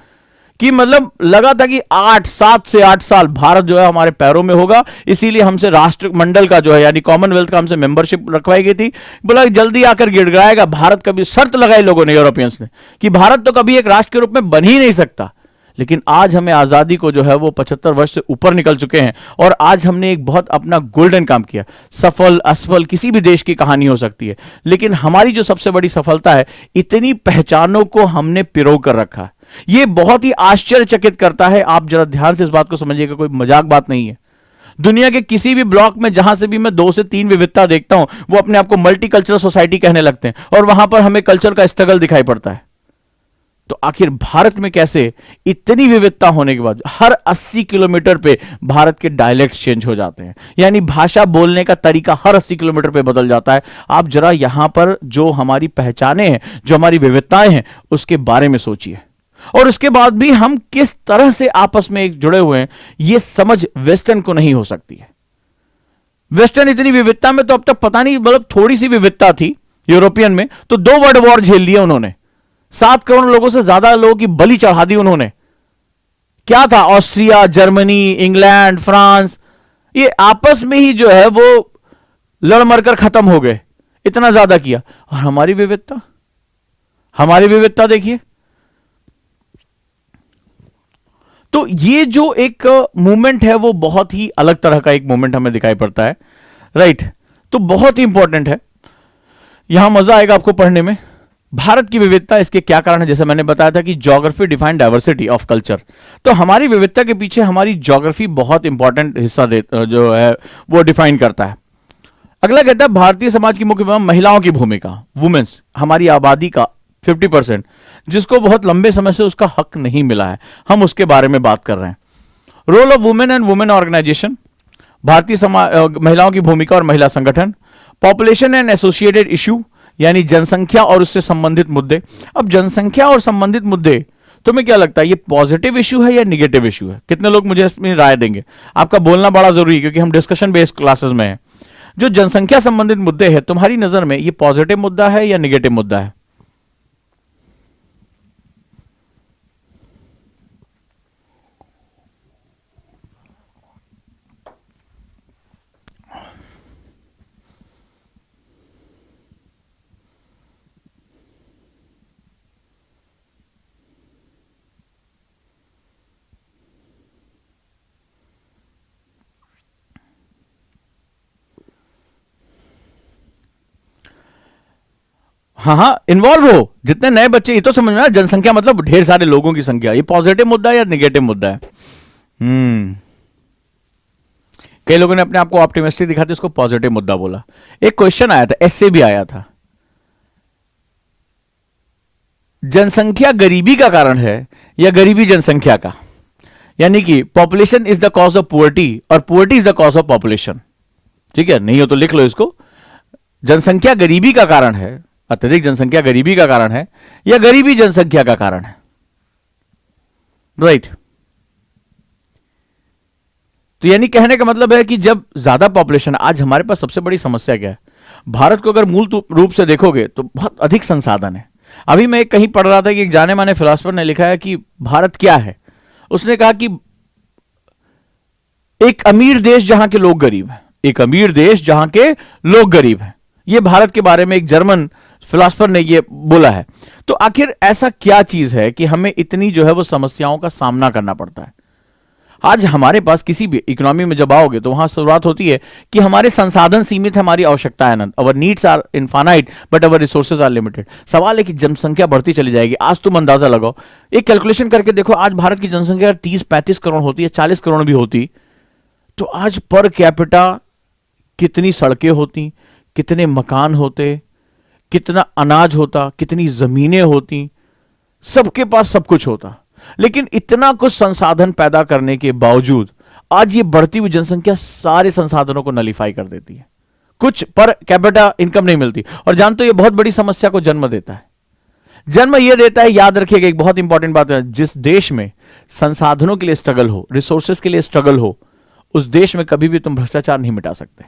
[SPEAKER 1] कि मतलब लगा था कि 7 से 8 साल भारत जो है हमारे पैरों में होगा, इसीलिए हमसे राष्ट्रमंडल का जो है यानी कॉमनवेल्थ का हमसे मेंबरशिप रखवाई गई थी। बोला जल्दी आकर गिड़गिड़ाएगा भारत। कभी शर्त लगाई लोगों ने, यूरोपियंस ने, कि भारत तो कभी एक राष्ट्र के रूप में बन ही नहीं सकता। लेकिन आज हमें आजादी को जो है वो 75 वर्ष से ऊपर निकल चुके हैं, और आज हमने एक बहुत अपना गोल्डन काम किया। सफल असफल किसी भी देश की कहानी हो सकती है, लेकिन हमारी जो सबसे बड़ी सफलता है, इतनी पहचानों को हमने पिरो कर रखा है। यह बहुत ही आश्चर्यचकित करता है। आप जरा ध्यान से इस बात को समझिएगा, कोई मजाक बात नहीं है। दुनिया के किसी भी ब्लॉक में जहां से भी मैं 2 से 3 विविधता देखता हूं, वो अपने आप को मल्टीकल्चरल सोसाइटी कहने लगते हैं, और वहां पर हमें कल्चर का स्ट्रगल दिखाई पड़ता है। तो आखिर भारत में कैसे इतनी विविधता होने के बाद हर 80 किलोमीटर पे भारत के डायलेक्ट चेंज हो जाते हैं, यानी भाषा बोलने का तरीका हर 80 किलोमीटर पे बदल जाता है। आप जरा यहां पर जो हमारी पहचाने हैं, जो हमारी विविधताएं हैं, उसके बारे में सोचिए। और उसके बाद भी हम किस तरह से आपस में एक जुड़े हुए हैं, यह समझ वेस्टर्न को नहीं हो सकती है। वेस्टर्न इतनी विविधता में तो अब तक पता नहीं, मतलब थोड़ी सी विविधता थी यूरोपियन में, तो 2 वर्ल्ड वॉर झेल लिए उन्होंने। 7 करोड़ लोगों से ज्यादा लोगों की बलि चढ़ा दी उन्होंने। क्या था, ऑस्ट्रिया, जर्मनी, इंग्लैंड, फ्रांस, ये आपस में ही जो है वो लड़ मरकर खत्म हो गए। इतना ज्यादा किया। और हमारी विविधता देखिए। तो ये जो एक मूवमेंट है, वो बहुत ही अलग तरह का एक मूवमेंट हमें दिखाई पड़ता है, राइट। तो बहुत ही इंपॉर्टेंट है, यहां मजा आएगा आपको पढ़ने में। भारत की विविधता, इसके क्या कारण है? जैसे मैंने बताया था कि geography define diversity of culture. तो हमारी विविधता के पीछे हमारी ज्योग्राफी बहुत इंपॉर्टेंट हिस्सा जो है वो डिफाइन करता है। अगला कहता है भारतीय समाज की मुख्य महिलाओं की भूमिका, वुमेन्स, हमारी आबादी का 50%, जिसको बहुत लंबे समय से उसका हक नहीं मिला है, हम उसके बारे में बात कर रहे हैं। Role of women and women organisation, भारतीय महिलाओं की भूमिका और महिला संगठन। पॉपुलेशन एंड एसोसिएटेड इश्यू, यानी जनसंख्या और उससे संबंधित मुद्दे। अब जनसंख्या और संबंधित मुद्दे, तुम्हें क्या लगता है ये पॉजिटिव इश्यू है या नेगेटिव इश्यू है? कितने लोग मुझे इसमें राय देंगे? आपका बोलना बड़ा जरूरी है, क्योंकि हम डिस्कशन बेस्ड क्लासेस में हैं। जो जनसंख्या संबंधित मुद्दे हैं, तुम्हारी नजर में ये पॉजिटिव मुद्दा है या नेगेटिव मुद्दा है? हाँ, इन्वॉल्व हो, जितने नए बच्चे, ये तो समझ में, जनसंख्या मतलब ढेर सारे लोगों की संख्या, ये पॉजिटिव मुद्दा है या नेगेटिव मुद्दा है? कई लोगों ने अपने आप को ऑप्टिमिस्टिक दिखाते इसको पॉजिटिव मुद्दा बोला। एक क्वेश्चन आया था, ऐसे भी आया था, जनसंख्या गरीबी का कारण है या गरीबी जनसंख्या का? यानी कि population is the cause of poverty और poverty is the cause of population. ठीक है, नहीं हो तो लिख लो इसको, जनसंख्या गरीबी का कारण है, अत्यधिक जनसंख्या गरीबी का कारण है, या गरीबी जनसंख्या का कारण है, राइट। तो यानी कहने का मतलब है कि जब ज्यादा पॉपुलेशन, आज हमारे पास सबसे बड़ी समस्या क्या है, भारत को अगर मूल रूप से देखोगे तो बहुत अधिक संसाधन है। अभी मैं कहीं पढ़ रहा था कि एक जाने माने फिलोसफर ने लिखा है कि भारत क्या है। उसने कहा कि एक अमीर देश जहां के लोग गरीब हैं, एक अमीर देश जहां के लोग गरीब हैं। यह भारत के बारे में एक जर्मन फिलोसफर ने यह बोला है। तो आखिर ऐसा क्या चीज है कि हमें इतनी जो है वो समस्याओं का सामना करना पड़ता है? आज हमारे पास किसी भी इकोनॉमी में जब आओगे तो वहां शुरुआत होती है कि हमारे संसाधन सीमित है, हमारी आवश्यकताएं अनंत, our needs are infinite but our resources are limited. सवाल है कि जनसंख्या बढ़ती चली जाएगी। आज तुम अंदाजा लगाओ, एक कैलकुलेशन करके देखो, आज भारत की जनसंख्या 30-35 करोड़ होती है, 40 करोड़ भी होती, तो आज पर कैपिटा कितनी सड़कें होती, कितने मकान होते, कितना अनाज होता, कितनी जमीनें होती, सबके पास सब कुछ होता। लेकिन इतना कुछ संसाधन पैदा करने के बावजूद आज ये बढ़ती हुई जनसंख्या सारे संसाधनों को नलीफाई कर देती है, कुछ पर कैपिटा इनकम नहीं मिलती। और जानते हो ये बहुत बड़ी समस्या को जन्म देता है। जन्म यह देता है, याद रखिएगा एक बहुत इंपॉर्टेंट बात है, जिस देश में संसाधनों के लिए स्ट्रगल हो, रिसोर्सेस के लिए स्ट्रगल हो, उस देश में कभी भी तुम भ्रष्टाचार नहीं मिटा सकते।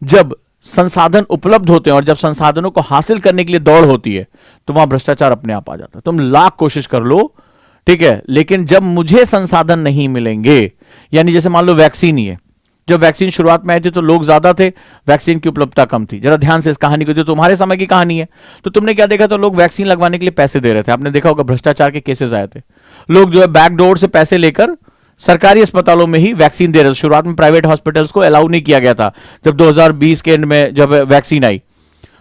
[SPEAKER 1] जब संसाधन उपलब्ध होते हैं और जब संसाधनों को हासिल करने के लिए दौड़ होती है तो वहां भ्रष्टाचार अपने आप आ जाता है। तुम लाख कोशिश कर लो, ठीक है, लेकिन जब मुझे संसाधन नहीं मिलेंगे, यानी जैसे मान लो वैक्सीन ही है, जब वैक्सीन शुरुआत में आई थी तो लोग ज्यादा थे, वैक्सीन की उपलब्धता कम थी। जरा ध्यान से इस कहानी को, जो तुम्हारे समय की कहानी है, तो तुमने क्या देखा, तो लोग वैक्सीन लगवाने के लिए पैसे दे रहे थे। आपने देखा होगा भ्रष्टाचार के केसेस आए थे, लोग जो है बैकडोर से पैसे लेकर सरकारी अस्पतालों में ही वैक्सीन दे रहे थे। शुरुआत में प्राइवेट हॉस्पिटल्स को अलाउ नहीं किया गया था, जब 2020 के एंड में जब वैक्सीन आई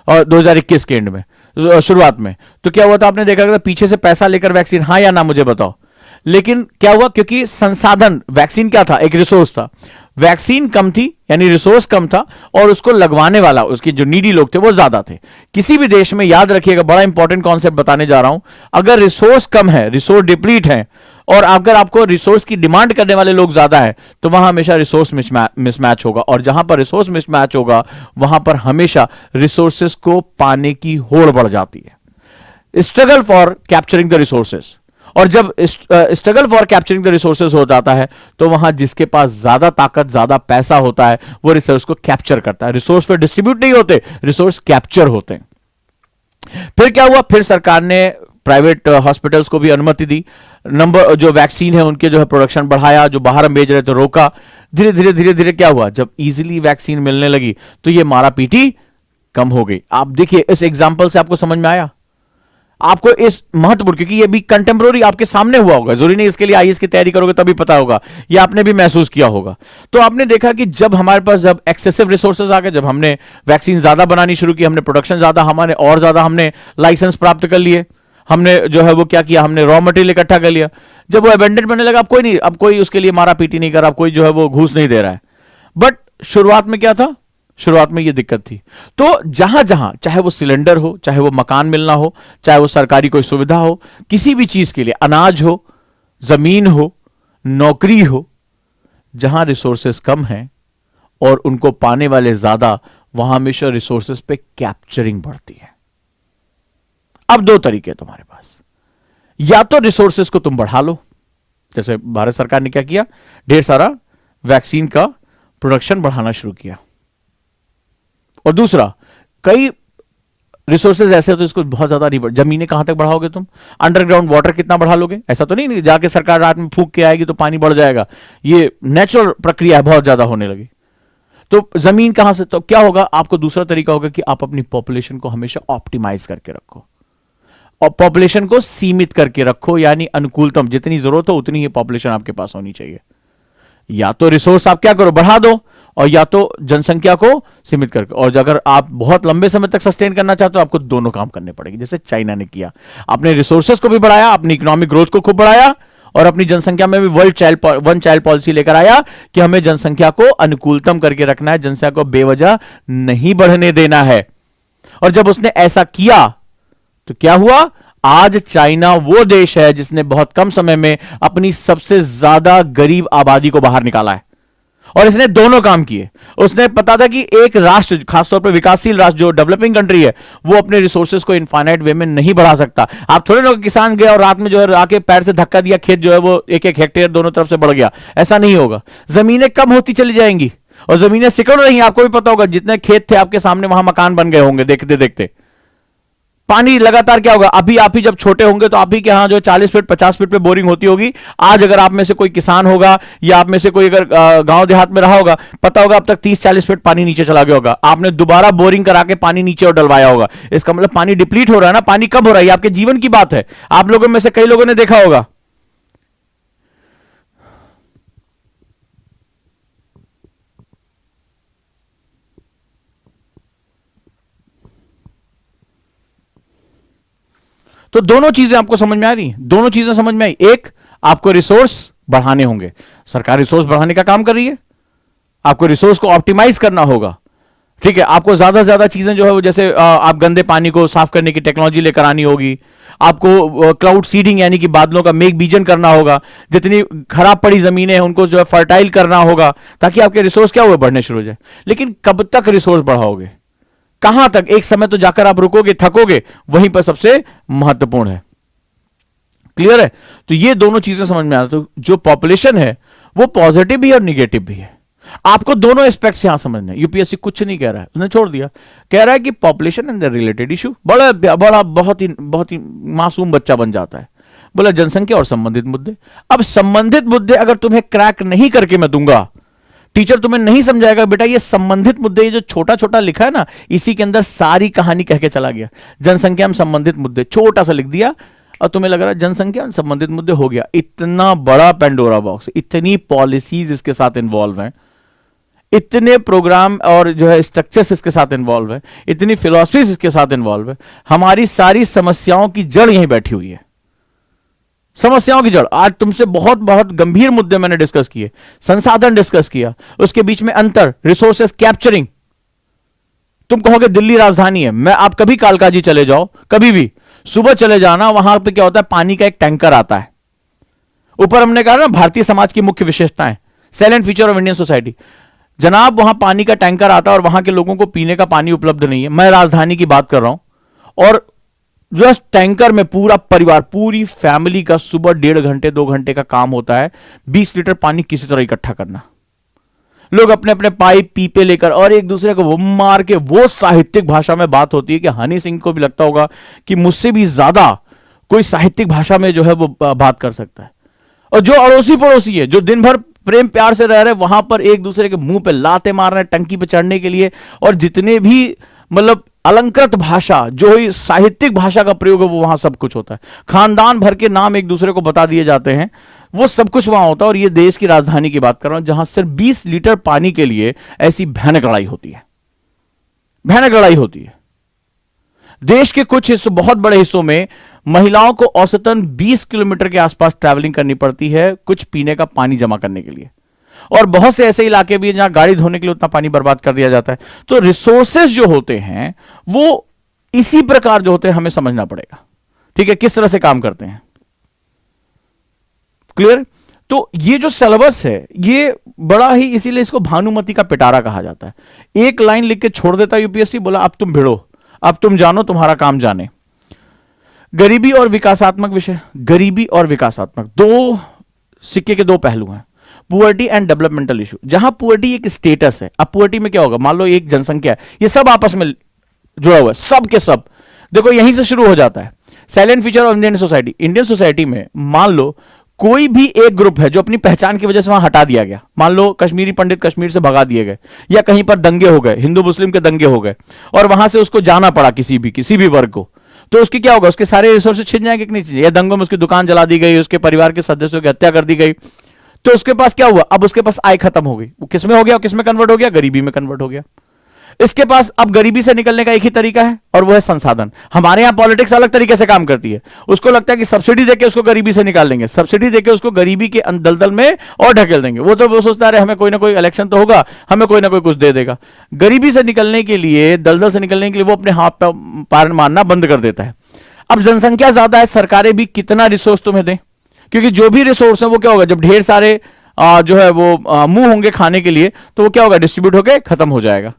[SPEAKER 1] और 2021 के एंड में शुरुआत में, तो क्या हुआ था, आपने देखा था पीछे से पैसा लेकर वैक्सीन, हाँ या ना मुझे बताओ। लेकिन क्या हुआ, क्योंकि संसाधन, वैक्सीन क्या था, एक रिसोर्स था, वैक्सीन कम थी यानी रिसोर्स कम था, और उसको लगवाने वाला, उसके जो नीडी लोग थे वो ज्यादा थे। किसी भी देश में याद रखिएगा, बड़ा इंपॉर्टेंट कॉन्सेप्ट बताने जा रहा हूं, अगर रिसोर्स कम है, रिसोर्स डिप्लीट है, और अगर आपको रिसोर्स की डिमांड करने वाले लोग ज्यादा है, तो वहां हमेशा रिसोर्स मिसमैच होगा, और जहां पर रिसोर्स मिसमैच होगा वहां पर हमेशा रिसोर्सेस को पाने की होड़ बढ़ जाती है। Struggle for capturing the resources, और जब struggle for capturing the resources हो जाता है तो वहां जिसके पास ज्यादा ताकत, ज्यादा पैसा होता है, वो रिसोर्स को कैप्चर करता है। रिसोर्स फिर डिस्ट्रीब्यूट नहीं होते, रिसोर्स कैप्चर होते हैं। फिर क्या हुआ, फिर सरकार ने प्राइवेट हॉस्पिटल्स को भी अनुमति दी, नंबर जो वैक्सीन है उनके जो है प्रोडक्शन बढ़ाया, जो बाहर हम भेज रहे थे रोका। धीरे धीरे धीरे धीरे क्या हुआ, जब इजीली वैक्सीन मिलने लगी तो ये मारा पीटी कम हो गई। आप देखिए इस एग्जाम्पल से आपको समझ में आया, आपको इस महत्वपूर्ण, क्योंकि ये भी कंटेम्प्रोरी आपके सामने हुआ होगा, जरूरी नहीं इसके लिए आईएएस की तैयारी करोगे तभी पता होगा, ये आपने भी महसूस किया होगा। तो आपने देखा कि जब हमारे पास जब एक्सेसिव रिसोर्सेज आ गए, जब हमने वैक्सीन ज्यादा बनानी शुरू की, हमने प्रोडक्शन ज्यादा, हमारे और ज्यादा हमने लाइसेंस प्राप्त कर लिए, हमने जो है वो क्या किया, हमने रॉ मटेरियल इकट्ठा कर लिया। जब वो अबेंडेंट बनने लगा, अब कोई नहीं, अब कोई उसके लिए मारा पीटी नहीं कर रहा, कोई जो है वो घूस नहीं दे रहा है। बट शुरुआत में क्या था, शुरुआत में ये दिक्कत थी। तो जहां जहां, चाहे वो सिलेंडर हो, चाहे वो मकान मिलना हो, चाहे वो सरकारी कोई सुविधा हो, किसी भी चीज के लिए, अनाज हो, जमीन हो, नौकरी हो, जहां रिसोर्सेस कम हैं और उनको पाने वाले ज्यादा, वहां हमेशा रिसोर्सेस पे कैप्चरिंग बढ़ती है। अब दो तरीके तुम्हारे पास, या तो रिसोर्सेस को तुम बढ़ा लो, जैसे भारत सरकार ने क्या किया, ढेर सारा वैक्सीन का प्रोडक्शन बढ़ाना शुरू किया, और दूसरा, कई रिसोर्सेज ऐसे होते हैं इसको बहुत ज्यादा नहीं, जमीनें कहां तक बढ़ाओगे तुम, अंडरग्राउंड वाटर कितना बढ़ा लोगे, ऐसा तो नहीं जाके सरकार रात में फूंक के आएगी तो पानी बढ़ जाएगा, ये नेचुरल प्रक्रिया है, बहुत ज्यादा होने लगी। तो जमीन कहां से, तो क्या होगा, आपको दूसरा तरीका होगा कि आप अपनी पॉपुलेशन को हमेशा ऑप्टिमाइज करके रखो, और पॉपुलेशन को सीमित करके रखो, यानी अनुकूलतम, जितनी जरूरत हो उतनी ही पॉपुलेशन आपके पास होनी चाहिए। या तो रिसोर्स आप क्या करो, बढ़ा दो, और या तो जनसंख्या को सीमित करके। और अगर आप बहुत लंबे समय तक सस्टेन करना चाहते हो, आपको दोनों काम करने पड़ेंगे, जैसे चाइना ने किया, अपने रिसोर्सेस को भी बढ़ाया, अपनी इकोनॉमिक ग्रोथ को खूब बढ़ाया, और अपनी जनसंख्या में भी वन चाइल्ड पॉलिसी लेकर आया कि हमें जनसंख्या को अनुकूलतम करके रखना है, जनसंख्या को बेवजह नहीं बढ़ने देना है। और जब उसने ऐसा किया तो क्या हुआ, आज चाइना वो देश है जिसने बहुत कम समय में अपनी सबसे ज्यादा गरीब आबादी को बाहर निकाला है। और इसने दोनों काम किए, उसने पता था कि एक राष्ट्र, खासतौर पर विकासशील राष्ट्र जो डेवलपिंग कंट्री है, वो अपने रिसोर्सेज को इनफाइनाइट वे में नहीं बढ़ा सकता। आप थोड़े लोग किसान गए और रात में जो है आके पैर से धक्का दिया, खेत जो है वो 1-1 हेक्टेयर दोनों तरफ से बढ़ गया, ऐसा नहीं होगा। जमीनें कम होती चली जाएंगी और जमीनें सिकुड़ रही हैं, आपको भी पता होगा, जितने खेत थे आपके सामने वहां मकान बन गए होंगे देखते देखते। पानी लगातार क्या होगा, अभी आप ही जब छोटे होंगे तो आप ही के यहां जो 40 फीट 50 फीट पे बोरिंग होती होगी, आज अगर आप में से कोई किसान होगा या आप में से कोई अगर गांव देहात में रहा होगा, पता होगा अब तक 30-40 फीट पानी नीचे चला गया होगा, आपने दोबारा बोरिंग करा के पानी नीचे और डलवाया होगा। इसका मतलब पानी डिप्लीट हो रहा है ना, पानी कम हो रहा है, आपके जीवन की बात है। आप लोगों में से कई लोगों ने देखा होगा, तो दोनों चीजें आपको समझ में आ रही, दोनों चीजें समझ में आई। एक, आपको रिसोर्स बढ़ाने होंगे, सरकार रिसोर्स बढ़ाने का काम कर रही है, आपको रिसोर्स को ऑप्टिमाइज करना होगा, ठीक है। आपको ज्यादा से ज्यादा चीजें जो है वो, जैसे आप गंदे पानी को साफ करने की टेक्नोलॉजी लेकर आनी होगी, आपको क्लाउड सीडिंग यानी कि बादलों का मेघ बीजन करना होगा, जितनी खराब पड़ी जमीनें हैं उनको जो है फर्टाइल करना होगा, ताकि आपके रिसोर्स क्या हुए, बढ़ने शुरू हो जाए। लेकिन कब तक रिसोर्स बढ़ाओगे, कहां तक, एक समय तो जाकर आप रुकोगे, थकोगे, वहीं पर सबसे महत्वपूर्ण है क्लियर है? तो ये दोनों चीजें समझ में आ रही। तो जो पॉपुलेशन है वो पॉजिटिव भी है और निगेटिव भी है। आपको दोनों एस्पेक्ट्स यहां समझने। यूपीएससी कुछ नहीं कह रहा है, उसने छोड़ दिया, कह रहा है कि population and the related issue. बड़ा बड़ा बहुत ही मासूम बच्चा बन जाता है, बोला जनसंख्या और संबंधित मुद्दे। अब संबंधित मुद्दे अगर तुम्हें क्रैक नहीं करके मैं दूंगा, टीचर तुम्हें नहीं समझाएगा बेटा ये संबंधित मुद्दे, ये जो छोटा छोटा लिखा है ना, इसी के अंदर सारी कहानी कह के चला गया। जनसंख्या में संबंधित मुद्दे छोटा सा लिख दिया और तुम्हें लग रहा है जनसंख्या में संबंधित मुद्दे हो गया। इतना बड़ा पेंडोरा बॉक्स, इतनी पॉलिसीज इसके साथ इन्वॉल्व हैं, इतने प्रोग्राम और जो है स्ट्रक्चर्स इसके साथ इन्वॉल्व है, इतनी फिलॉसफीज इसके साथ इन्वॉल्व है। हमारी सारी समस्याओं की जड़ यहीं बैठी हुई है। समस्याओं की जड़ आज तुमसे बहुत बहुत गंभीर मुद्दे मैंने डिस्कस किए, संसाधन डिस्कस किया, उसके बीच में अंतर, रिसोर्सेस कैप्चरिंग। तुम कहोगे दिल्ली राजधानी है, मैं आप कभी कालकाजी चले जाओ, कभी भी सुबह चले जाना, वहां पे क्या होता है, पानी का एक टैंकर आता है। ऊपर हमने कहा ना भारतीय समाज की मुख्य विशेषताएं, silent feature of Indian society. जनाब वहां पानी का टैंकर आता है और वहां के लोगों को पीने का पानी उपलब्ध नहीं है। मैं राजधानी की बात कर रहा हूं, और जस्ट टैंकर में पूरा परिवार, पूरी फैमिली का सुबह 1.5 घंटे 2 घंटे का काम होता है 20 लीटर पानी किसी तरह इकट्ठा करना। लोग अपने अपने पाइप पीपे लेकर और एक दूसरे को वो मार के, वो साहित्यिक भाषा में बात होती है कि हनी सिंह को भी लगता होगा कि मुझसे भी ज्यादा कोई साहित्यिक भाषा में जो है वो बात कर सकता है। और जो अड़ोसी पड़ोसी है, जो दिन भर प्रेम प्यार से रह रहे, वहां पर एक दूसरे के मुंह पे लाते मार रहे हैं टंकी पे चढ़ने के लिए। और जितने भी मतलब अलंकृत भाषा, जो ही साहित्यिक भाषा का प्रयोग है, वो वहां सब कुछ होता है। खानदान भर के नाम एक दूसरे को बता दिए जाते हैं, वो सब कुछ वहां होता है। और ये देश की राजधानी की बात कर रहा हूं, जहां सिर्फ 20 लीटर पानी के लिए ऐसी भयानक लड़ाई होती है, भयानक लड़ाई होती है। देश के कुछ हिस्सों, बहुत बड़े हिस्सों में महिलाओं को औसतन 20 किलोमीटर के आसपास ट्रैवलिंग करनी पड़ती है कुछ पीने का पानी जमा करने के लिए। और बहुत से ऐसे इलाके भी हैं जहां गाड़ी धोने के लिए उतना पानी बर्बाद कर दिया जाता है। तो रिसोर्सेस जो होते हैं वो इसी प्रकार जो होते हैं, हमें समझना पड़ेगा, ठीक है, किस तरह से काम करते हैं। क्लियर? तो ये जो सिलेबस है ये बड़ा ही, इसीलिए इसको भानुमति का पिटारा कहा जाता है। एक लाइन लिख के छोड़ देता यूपीएससी, बोला अब तुम भिड़ो, अब तुम जानो, तुम्हारा काम जाने। गरीबी और विकासात्मक विषय, गरीबी और विकासात्मक दो सिक्के के दो पहलू हैं। पुअर्टी एंड डेवलपमेंटल इशू, जहां पुअर्टी एक स्टेटस है। अब पुअर्टी में क्या होगा, मान लो एक जनसंख्या है, ये सब आपस में जुड़ा हुआ है, सब के सब। देखो यहीं से शुरू हो जाता है silent feature of Indian society. Indian society में मान लो कोई भी एक ग्रुप है जो अपनी पहचान की वजह से वहां हटा दिया गया, मान लो कश्मीरी पंडित कश्मीर से भगा दिए गए, या कहीं पर दंगे हो गए, हिंदू मुस्लिम के दंगे हो गए, और वहां से उसको जाना पड़ा किसी भी वर्ग को, तो उसकी क्या होगा, उसके सारे रिसोर्सेज छिन जाएंगे कि नहीं छिन? या दंगों में उसकी दुकान जला दी गई, उसके परिवार के सदस्यों की हत्या कर दी गई, तो उसके पास क्या हुआ, अब उसके पास आय खत्म हो गई। वो किसमें हो गया, किसमें कन्वर्ट हो गया, गरीबी में कन्वर्ट हो गया। इसके पास अब गरीबी से निकलने का एक ही तरीका है, और वो है संसाधन। हमारे यहां पॉलिटिक्स अलग तरीके से काम करती है। उसको लगता है कि सब्सिडी देके उसको गरीबी से निकाल देंगे, सब्सिडी देके उसको गरीबी के दलदल में और ढकेल देंगे। वो तो वो सोचता है हमें कोई ना कोई इलेक्शन तो होगा, हमें कोई ना कोई कुछ दे देगा। गरीबी से निकलने के लिए, दलदल से निकलने के लिए वो अपने हाथ पार मारना बंद कर देता है। अब जनसंख्या ज्यादा है, सरकारें भी कितना रिसोर्स तुम्हें दें, क्योंकि जो भी रिसोर्स है वो क्या होगा, जब ढेर सारे जो है वो मुंह होंगे खाने के लिए, तो वो क्या होगा, डिस्ट्रीब्यूट होके खत्म हो जाएगा।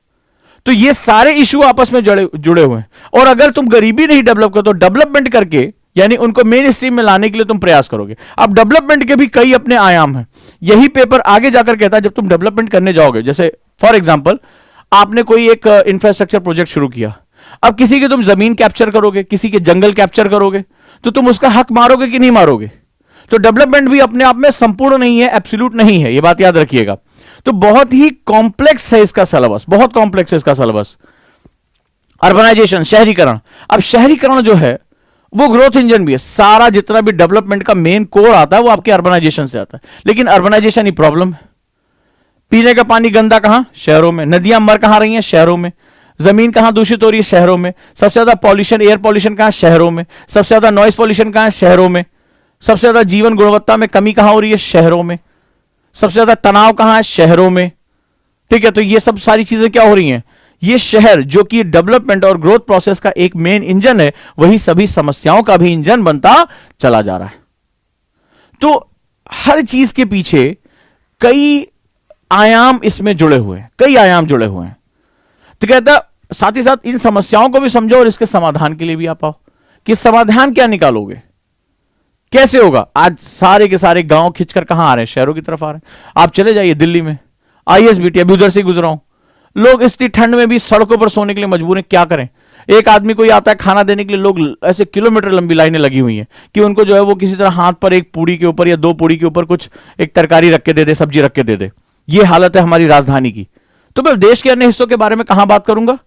[SPEAKER 1] तो ये सारे इशू आपस में जुड़े हुए हैं। और अगर तुम गरीबी नहीं डेवलप करो, तो डेवलपमेंट करके, यानी उनको मेन स्ट्रीम में लाने के लिए तुम प्रयास करोगे। अब डेवलपमेंट के भी कई अपने आयाम हैं। यही पेपर आगे जाकर कहता है, जब तुम डेवलपमेंट करने जाओगे, जैसे फॉर एग्जाम्पल आपने कोई एक इंफ्रास्ट्रक्चर प्रोजेक्ट शुरू किया, अब किसी की तुम जमीन कैप्चर करोगे, किसी के जंगल कैप्चर करोगे, तो तुम उसका हक मारोगे कि नहीं मारोगे? तो डेवलपमेंट भी अपने आप में संपूर्ण नहीं है, एब्सोल्यूट नहीं है, यह बात याद रखिएगा। तो बहुत ही कॉम्प्लेक्स है इसका सिलेबस, बहुत कॉम्प्लेक्स है इसका सिलेबस। अर्बनाइजेशन, शहरीकरण। अब शहरीकरण जो है वो ग्रोथ इंजन भी है। सारा जितना भी डेवलपमेंट का मेन कोर आता है वो आपके अर्बनाइजेशन से आता है। लेकिन अर्बनाइजेशन ही प्रॉब्लम है। पीने का पानी गंदा कहां, शहरों में। नदियां मर कहां रही हैं, शहरों में। जमीन कहां दूषित हो रही है, शहरों में। सबसे ज्यादा पॉल्यूशन, एयर पॉल्यूशन कहां, शहरों में। सबसे ज्यादा नॉइस पॉल्यूशन कहां है, शहरों में। सबसे ज्यादा जीवन गुणवत्ता में कमी कहां हो रही है, शहरों में। सबसे ज्यादा तनाव कहां है, शहरों में। ठीक है, तो ये सब सारी चीजें क्या हो रही हैं, ये शहर जो कि डेवलपमेंट और ग्रोथ प्रोसेस का एक मेन इंजन है, वही सभी समस्याओं का भी इंजन बनता चला जा रहा है। तो हर चीज के पीछे कई आयाम इसमें जुड़े हुए हैं, कई आयाम जुड़े हुए हैं। तो कहता साथ ही साथ इन समस्याओं को भी समझो और इसके समाधान के लिए भी आ पाओ कि समाधान क्या निकालोगे। कैसे होगा? आज सारे के सारे गांव खिंचकर कहां आ रहे हैं? शहरों की तरफ आ रहे हैं। आप चले जाइए दिल्ली में, आईएसबीटी, अभी उधर से गुजरा हूं, लोग इतनी ठंड में भी सड़कों पर सोने के लिए मजबूर हैं। क्या करें? एक आदमी कोई आता है खाना देने के लिए, लोग ऐसे किलोमीटर लंबी लाइनें लगी हुई हैं कि उनको जो है वो किसी तरह हाथ पर एक पूड़ी के ऊपर या दो पूड़ी के ऊपर कुछ एक तरकारी रख के दे दे, सब्जी रख के दे दे। ये हालत है हमारी राजधानी की। तो मैं देश के अन्य हिस्सों के बारे में कहां बात करूंगा?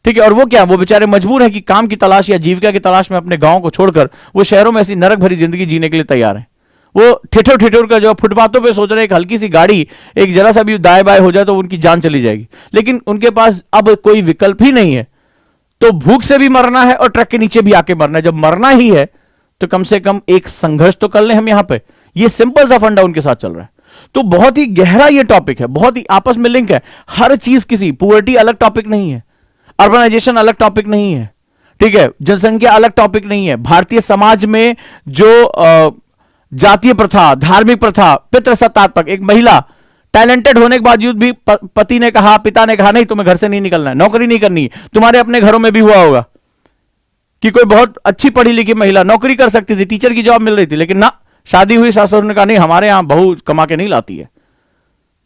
[SPEAKER 1] ठीक है। और वो क्या, वो बेचारे मजबूर हैं कि काम की तलाश या जीविका की तलाश में अपने गांव को छोड़कर वो शहरों में ऐसी नरक भरी जिंदगी जीने के लिए तैयार हैं। वो ठिठुर ठिठुर का जो फुटपाथों पे सोच रहे हैं एक हल्की सी गाड़ी एक जरा सा भी दाएं बाएं हो जाए तो उनकी जान चली जाएगी, लेकिन उनके पास अब कोई विकल्प ही नहीं है। तो भूख से भी मरना है और ट्रक के नीचे भी आके मरना है। जब मरना ही है तो कम से कम एक संघर्ष तो कर लें हम यहां पे। ये सिंपल सा फंडा उनके साथ चल रहा है। तो बहुत ही गहरा ये टॉपिक है, बहुत ही आपस में लिंक है हर चीज। किसी पुअर्टी अलग टॉपिक नहीं है, अर्बनाइजेशन अलग टॉपिक नहीं है, ठीक है, जनसंख्या अलग टॉपिक नहीं है। भारतीय समाज में जो जातीय प्रथा, धार्मिक प्रथा, पितृसत्तात्मक, एक महिला टैलेंटेड होने के बावजूद भी पति ने कहा, पिता ने कहा नहीं तुम्हें घर से नहीं निकलना है, नौकरी नहीं करनी है। तुम्हारे अपने घरों में भी हुआ होगा कि कोई बहुत अच्छी पढ़ी लिखी महिला नौकरी कर सकती थी, टीचर की जॉब मिल रही थी, लेकिन ना, शादी हुई, सासुर ने कहा नहीं हमारे यहां बहू कमा के नहीं लाती है,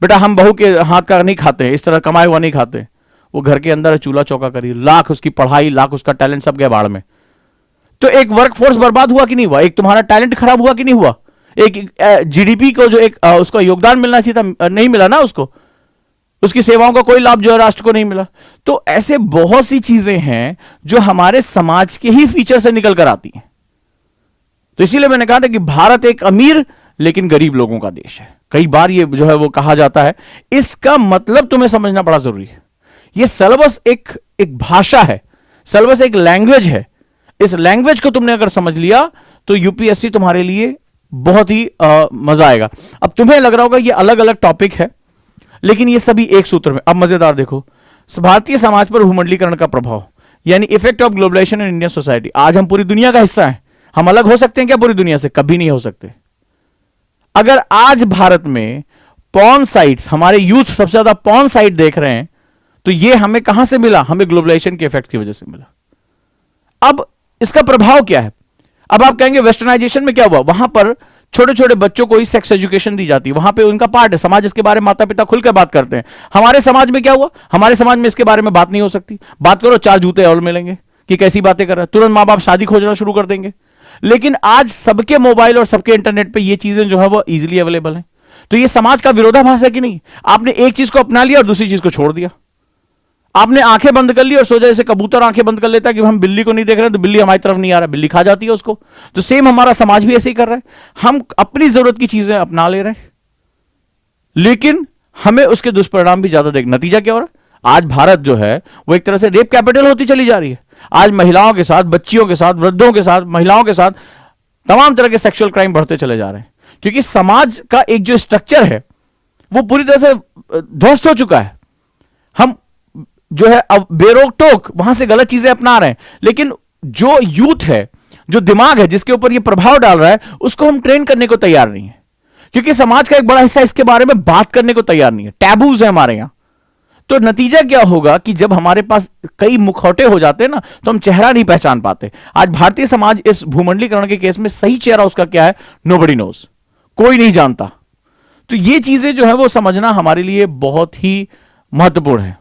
[SPEAKER 1] बेटा हम बहू के हाथ का नहीं खाते, इस तरह कमाए हुआ नहीं खाते। वो घर के अंदर चूल्हा चौका करी, लाख उसकी पढ़ाई, लाख उसका टैलेंट सब गया बाढ़ में। तो एक वर्कफोर्स बर्बाद हुआ कि नहीं हुआ? एक तुम्हारा टैलेंट खराब हुआ कि नहीं हुआ? एक जीडीपी को जो एक उसका योगदान मिलना चाहिए था, नहीं मिला ना उसको, उसकी सेवाओं का कोई लाभ जो है राष्ट्र को नहीं मिला। तो ऐसे बहुत सी चीजें हैं जो हमारे समाज के ही फीचर से निकल कर आती हैं। तो इसीलिए मैंने कहा था कि भारत एक अमीर लेकिन गरीब लोगों का देश है। कई बार ये जो है वो कहा जाता है, इसका मतलब तुम्हें समझना बड़ा जरूरी है। ये सिलेबस एक भाषा है, सिलेबस एक लैंग्वेज है। इस लैंग्वेज को तुमने अगर समझ लिया तो यूपीएससी तुम्हारे लिए बहुत ही मजा आएगा। अब तुम्हें लग रहा होगा ये अलग अलग टॉपिक है, लेकिन ये सभी एक सूत्र में। अब मजेदार देखो, भारतीय समाज पर भूमंडलीकरण का प्रभाव, यानी effect of globalisation in Indian society. आज हम पूरी दुनिया का हिस्सा हैं, हम अलग हो सकते हैं क्या पूरी दुनिया से? कभी नहीं हो सकते। अगर आज भारत में पॉर्न साइट्स, हमारे यूथ सबसे ज्यादा पॉर्न साइट देख रहे हैं, तो ये हमें कहां से मिला? हमें ग्लोबलाइजेशन के इफेक्ट की वजह से मिला। अब इसका प्रभाव क्या है? अब आप कहेंगे वेस्टर्नाइजेशन में क्या हुआ? वहां पर छोटे छोटे बच्चों को ही सेक्स एजुकेशन दी जाती है, वहां पे उनका पार्ट है, समाज इसके बारे में माता पिता खुलकर बात करते हैं। हमारे समाज में क्या हुआ? हमारे समाज में इसके बारे में बात नहीं हो सकती। बात करो चार जूते और मिलेंगे कि कैसी बातें कर रहा है, तुरंत मां बाप शादी खोजना शुरू कर देंगे। लेकिन आज सबके मोबाइल और सबके इंटरनेट पे ये चीजें जो है वो इजीली अवेलेबल है। तो ये समाज का विरोधाभास है कि नहीं? आपने एक चीज को अपना लिया और दूसरी चीज को छोड़ दिया। आपने आंखें बंद कर ली और सोचा जैसे कबूतर आंखें बंद कर लेता है कि हम बिल्ली को नहीं देख रहे तो बिल्ली हमारी तरफ नहीं आ रहा, बिल्ली खा जाती है उसको। तो सेम हमारा समाज भी ऐसे ही कर रहा है, हम अपनी जरूरत की चीजें अपना ले रहे हैं, लेकिन हमें उसके दुष्परिणाम भी ज्यादा देख। नतीजा क्या हो रहा है? आज भारत जो है वो एक तरह से रेप कैपिटल होती चली जा रही है। आज महिलाओं के साथ, बच्चियों के साथ, वृद्धों के साथ, महिलाओं के साथ तमाम तरह के सेक्सुअल क्राइम बढ़ते चले जा रहे हैं, क्योंकि समाज का एक जो स्ट्रक्चर है वो पूरी तरह से ध्वस्त हो चुका है। हम जो है अब बेरोक टोक वहां से गलत चीजें अपना रहे हैं, लेकिन जो यूथ है, जो दिमाग है, जिसके ऊपर ये प्रभाव डाल रहा है, उसको हम ट्रेन करने को तैयार नहीं है, क्योंकि समाज का एक बड़ा हिस्सा इसके बारे में बात करने को तैयार नहीं है। टैबूज है हमारे यहां। तो नतीजा क्या होगा कि जब हमारे पास कई मुखौटे हो जाते हैं ना, तो हम चेहरा नहीं पहचान पाते। आज भारतीय समाज इस भूमंडलीकरण के केस में सही चेहरा उसका क्या है? नोबडी नोज, कोई नहीं जानता। तो ये चीजें जो है वो समझना हमारे लिए बहुत ही महत्वपूर्ण है।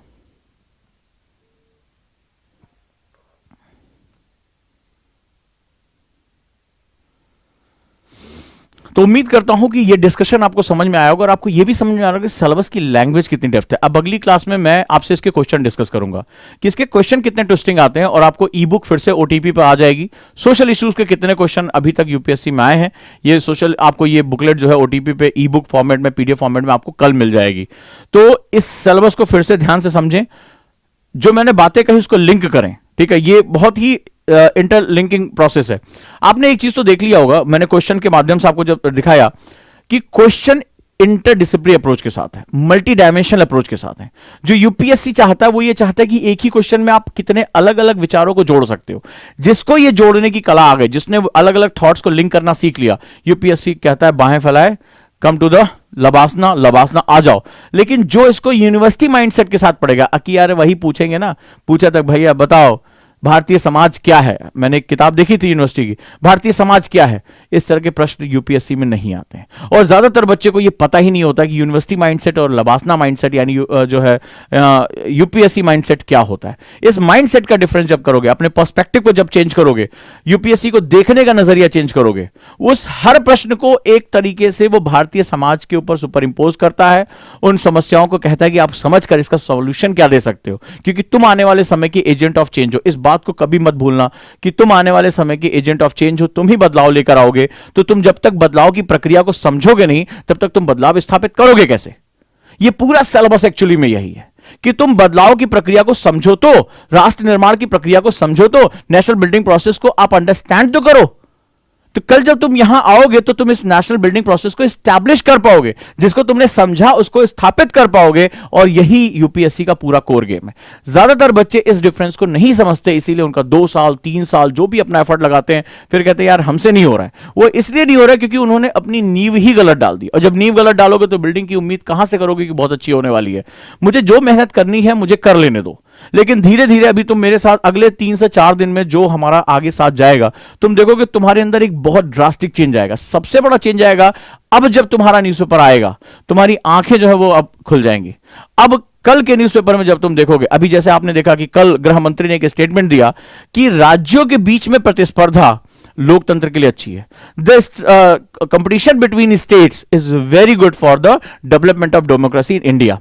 [SPEAKER 1] तो उम्मीद करता हूं कि ये डिस्कशन आपको समझ में आया होगा और आपको ये भी समझ में आ रहा होगा कि सिलेबस की लैंग्वेज कितनी डेप्थ है। अब अगली क्लास में मैं आपसे इसके क्वेश्चन डिस्कस करूंगा कि इसके क्वेश्चन कितने ट्विस्टिंग आते हैं, और आपको ई बुक फिर से ओटीपी पे आ जाएगी। सोशल इश्यूज के कितने क्वेश्चन अभी तक यूपीएससी में आए हैं, ये सोशल आपको ये बुकलेट जो है ओटीपी पे ई बुक फॉर्मेट में, पीडीएफ फॉर्मेट में आपको कल मिल जाएगी। तो इस सिलेबस को फिर से ध्यान से समझें, जो मैंने बातें कही उसको लिंक करें, ठीक है। ये बहुत ही इंटरलिंकिंग प्रोसेस है। आपने एक चीज तो देख लिया होगा, मैंने क्वेश्चन के माध्यम से आपको जब दिखाया कि क्वेश्चन इंटरडिसिप्लिनरी अप्रोच के साथ है, मल्टी डायमेंशनल अप्रोच के साथ है। जो यूपीएससी चाहता है वो ये चाहता है कि एक ही क्वेश्चन में आप कितने अलग अलग विचारों को जोड़ सकते हो। जिसको ये जोड़ने की कला आ गई, जिसने अलग अलग थॉट्स को लिंक करना सीख लिया, यूपीएससी कहता है बाहें फैलाए, come to the LBSNAA, LBSNAA आ जाओ। लेकिन जो इसको यूनिवर्सिटी माइंडसेट के साथ पढ़ेगा, कि यार वही पूछेंगे ना, पूछा तक भैया बताओ भारतीय समाज क्या है, मैंने एक किताब देखी थी यूनिवर्सिटी की, भारतीय समाज क्या है, इस तरह के प्रश्न यूपीएससी में नहीं आते हैं। और ज्यादातर बच्चे को यह पता ही नहीं होता कि यूनिवर्सिटी माइंडसेट और लबासना माइंडसेट यानी जो है यूपीएससी माइंडसेट क्या होता है। इस माइंडसेट का डिफरेंस जब करोगे, अपने पर्सपेक्टिव को जब चेंज करोगे, यूपीएससी को देखने का नजरिया चेंज करोगे, उस हर प्रश्न को एक तरीके से वो भारतीय समाज के ऊपर सुपर इंपोज करता है, उन समस्याओं को कहता है कि आप समझ कर इसका सॉल्यूशन क्या दे सकते हो, क्योंकि तुम आने वाले समय के एजेंट ऑफ चेंज हो। इस बात को कभी मत भूलना कि तुम आने वाले समय के एजेंट ऑफ चेंज हो, तुम ही बदलाव लेकर आओगे। तो तुम जब तक बदलाव की प्रक्रिया को समझोगे नहीं, तब तक तुम बदलाव स्थापित करोगे कैसे? ये पूरा सिलेबस एक्चुअली में यही है कि तुम बदलाव की प्रक्रिया को समझो, तो राष्ट्र निर्माण की प्रक्रिया को समझो, तो नेशनल बिल्डिंग प्रोसेस को आप अंडरस्टैंड तो करो। तो कल जब तुम यहां आओगे तो तुम इस नेशनल बिल्डिंग प्रोसेस को स्टैब्लिश कर पाओगे, जिसको तुमने समझा उसको स्थापित कर पाओगे, और यही यूपीएससी का पूरा कोर गेम है। ज्यादातर बच्चे इस डिफरेंस को नहीं समझते, इसीलिए उनका 2 साल 3 साल जो भी अपना एफर्ट लगाते हैं, फिर कहते हैं यार हमसे नहीं हो रहा है। वो इसलिए नहीं हो रहा है क्योंकि उन्होंने अपनी नींव ही गलत डाल दी, और जब नींव गलत डालोगे तो बिल्डिंग की उम्मीद कहां से करोगे कि बहुत अच्छी होने वाली है। मुझे जो मेहनत करनी है मुझे कर लेने दो, लेकिन धीरे धीरे अभी तुम मेरे साथ अगले 3 से 4 दिन में जो हमारा आगे साथ जाएगा, तुम देखोगे तुम्हारे अंदर एक बहुत ड्रास्टिक चेंज आएगा। सबसे बड़ा चेंज आएगा अब जब तुम्हारा न्यूज़पेपर आएगा, तुम्हारी आंखें जो है वो अब खुल जाएंगी। अब कल के न्यूज़पेपर में जब तुम देखोगे, अभी जैसे आपने देखा कि कल गृह मंत्री ने एक स्टेटमेंट दिया कि राज्यों के बीच में प्रतिस्पर्धा लोकतंत्र के लिए अच्छी है। This competition between states is very good for the development of democracy in India.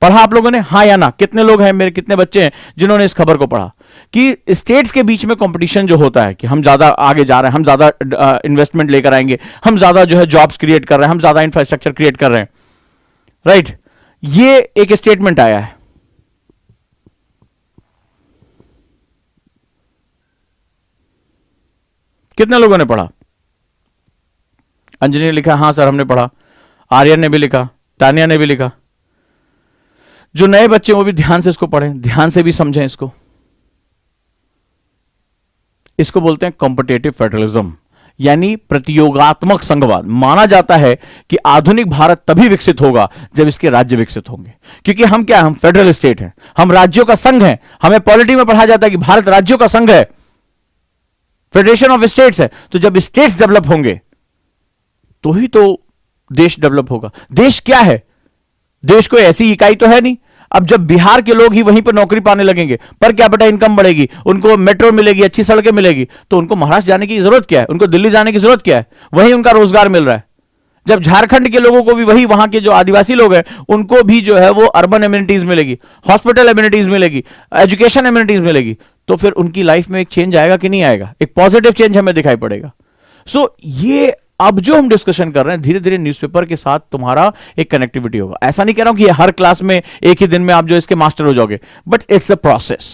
[SPEAKER 1] पढ़ा आप लोगों ने, हाँ या ना? कितने लोग हैं मेरे, कितने बच्चे हैं जिन्होंने इस खबर को पढ़ा कि स्टेट्स के बीच में कंपटीशन जो होता है कि हम ज्यादा आगे जा रहे हैं, हम ज्यादा इन्वेस्टमेंट लेकर आएंगे, हम ज्यादा जो है जॉब्स क्रिएट कर रहे हैं, हम ज्यादा इंफ्रास्ट्रक्चर क्रिएट कर रहे हैं, राइट? ये एक स्टेटमेंट आया है। कितने लोगों ने पढ़ा? अंजनी ने लिखा हाँ सर हमने पढ़ा, आर्यन ने भी लिखा, तानिया ने भी लिखा। जो नए बच्चे वो भी ध्यान से इसको पढ़ें, ध्यान से भी समझें इसको। इसको बोलते हैं कॉम्पिटेटिव फेडरलिज्म, यानी प्रतियोगात्मक संघवाद। माना जाता है कि आधुनिक भारत तभी विकसित होगा जब इसके राज्य विकसित होंगे, क्योंकि हम क्या है, हम फेडरल स्टेट हैं, हम राज्यों का संघ है। हमें पॉलिटी में पढ़ा जाता है कि भारत राज्यों का संघ है, फेडरेशन ऑफ स्टेट्स है। तो जब स्टेट्स डेवलप होंगे तो ही तो देश डेवलप होगा। देश क्या है? देश कोई ऐसी इकाई तो है नहीं। अब जब बिहार के लोग ही वहीं पर नौकरी पाने लगेंगे, पर कैपिटा इनकम बढ़ेगी, उनको मेट्रो मिलेगी, अच्छी सड़कें मिलेगी, तो उनको महाराष्ट्र जाने की जरूरत क्या है? उनको दिल्ली जाने की जरूरत क्या है? वहीं उनका रोजगार मिल रहा है। जब झारखंड के लोगों को भी वही, वहां के जो आदिवासी लोग हैं उनको भी जो है वो अर्बन एमिनिटीज मिलेगी, हॉस्पिटल एमिनिटीज मिलेगी, एजुकेशन एमिनिटीज मिलेगी, तो फिर उनकी लाइफ में एक चेंज आएगा कि नहीं आएगा? एक पॉजिटिव चेंज हमें दिखाई पड़ेगा। सो ये अब जो हम डिस्कशन कर रहे हैं, धीरे धीरे न्यूज़पेपर के साथ तुम्हारा एक कनेक्टिविटी होगा। ऐसा नहीं कह रहा हूं कि हर क्लास में एक ही दिन में आप जो इसके मास्टर हो जाओगे, but it's a process.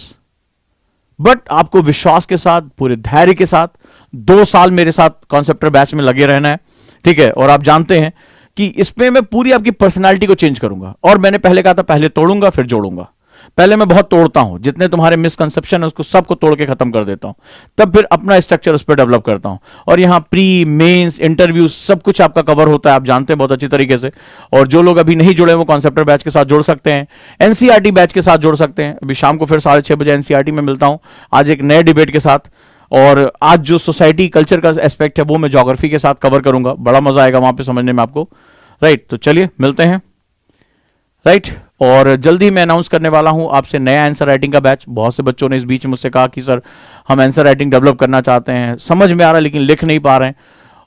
[SPEAKER 1] But आपको विश्वास के साथ, पूरे धैर्य के साथ 2 साल मेरे साथ कॉन्सेप्टर बैच में लगे रहना है, ठीक है? और आप जानते हैं कि इसमें मैं पूरी आपकी पर्सनालिटी को चेंज करूंगा। और मैंने पहले कहा था पहले तोड़ूंगा फिर जोड़ूंगा। पहले मैं बहुत तोड़ता हूं, जितने तुम्हारे मिसकंसेप्शन है उसको सबको तोड़ के खत्म कर देता हूं, तब फिर अपना स्ट्रक्चर उस पर डेवलप करता हूं। और यहां प्री, मेंस, इंटरव्यू सब कुछ आपका कवर होता है, आप जानते हैं बहुत अच्छी तरीके से। और जो लोग अभी नहीं जुड़े वो कॉन्सेप्टर बैच के साथ जुड़ सकते हैं, एनसीईआरटी बैच के साथ जुड़ सकते हैं। अभी शाम को फिर 6:30 बजे एनसीईआरटी में मिलता हूं, आज एक नए डिबेट के साथ। और आज जो सोसाइटी कल्चर का एस्पेक्ट है वो मैं ज्योग्राफी के साथ कवर करूंगा, बड़ा मजा आएगा वहां पे समझने में आपको, राइट? तो चलिए मिलते हैं, राइट? और जल्दी मैं अनाउंस करने वाला हूं आपसे नया आंसर राइटिंग का बैच। बहुत से बच्चों ने इस बीच मुझसे कहा कि सर हम आंसर राइटिंग डेवलप करना चाहते हैं, समझ में आ रहा है लेकिन लिख नहीं पा रहे हैं।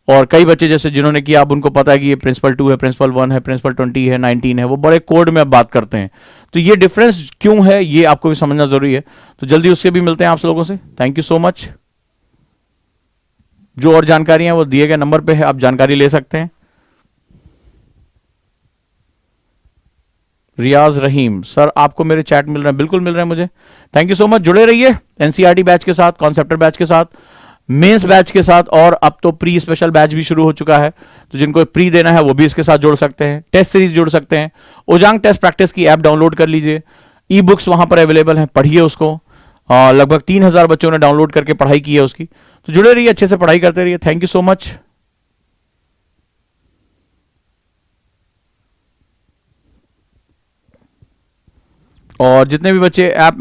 [SPEAKER 1] और कई बच्चे जैसे जिन्होंने किया, अब उनको पता है कि ये प्रिंसिपल 2 है, प्रिंसिपल 1 है, प्रिंसिपल 20 है, 19 है, वो बड़े कोड में अब बात करते हैं। तो ये डिफरेंस क्यों है ये आपको भी समझना जरूरी है। तो जल्दी उसके भी मिलते हैं आप लोगों से। Thank you so much. जो और जानकारी है वो दिए गए नंबर पे है, आप जानकारी ले सकते हैं। रियाज रहीम सर आपको मेरे चैट मिल रहे हैं? बिल्कुल मिल रहे हैं मुझे, थैंक यू सो मच। जुड़े रहिए एनसीईआरटी बैच के साथ, कॉन्सेप्टर बैच के साथ, मेंस बैच के साथ, और अब तो प्री स्पेशल बैच भी शुरू हो चुका है। तो जिनको प्री देना है वो भी इसके साथ जुड़ सकते हैं, टेस्ट सीरीज जुड़ सकते हैं। ओजांग टेस्ट प्रैक्टिस की ऐप डाउनलोड कर लीजिए, ई बुक्स वहां पर अवेलेबल हैं, पढ़िए उसको। लगभग 3000 बच्चों ने डाउनलोड करके पढ़ाई की है उसकी। तो जुड़े रहिए, अच्छे से पढ़ाई करते रहिए। Thank you so much. और जितने भी बच्चे ऐप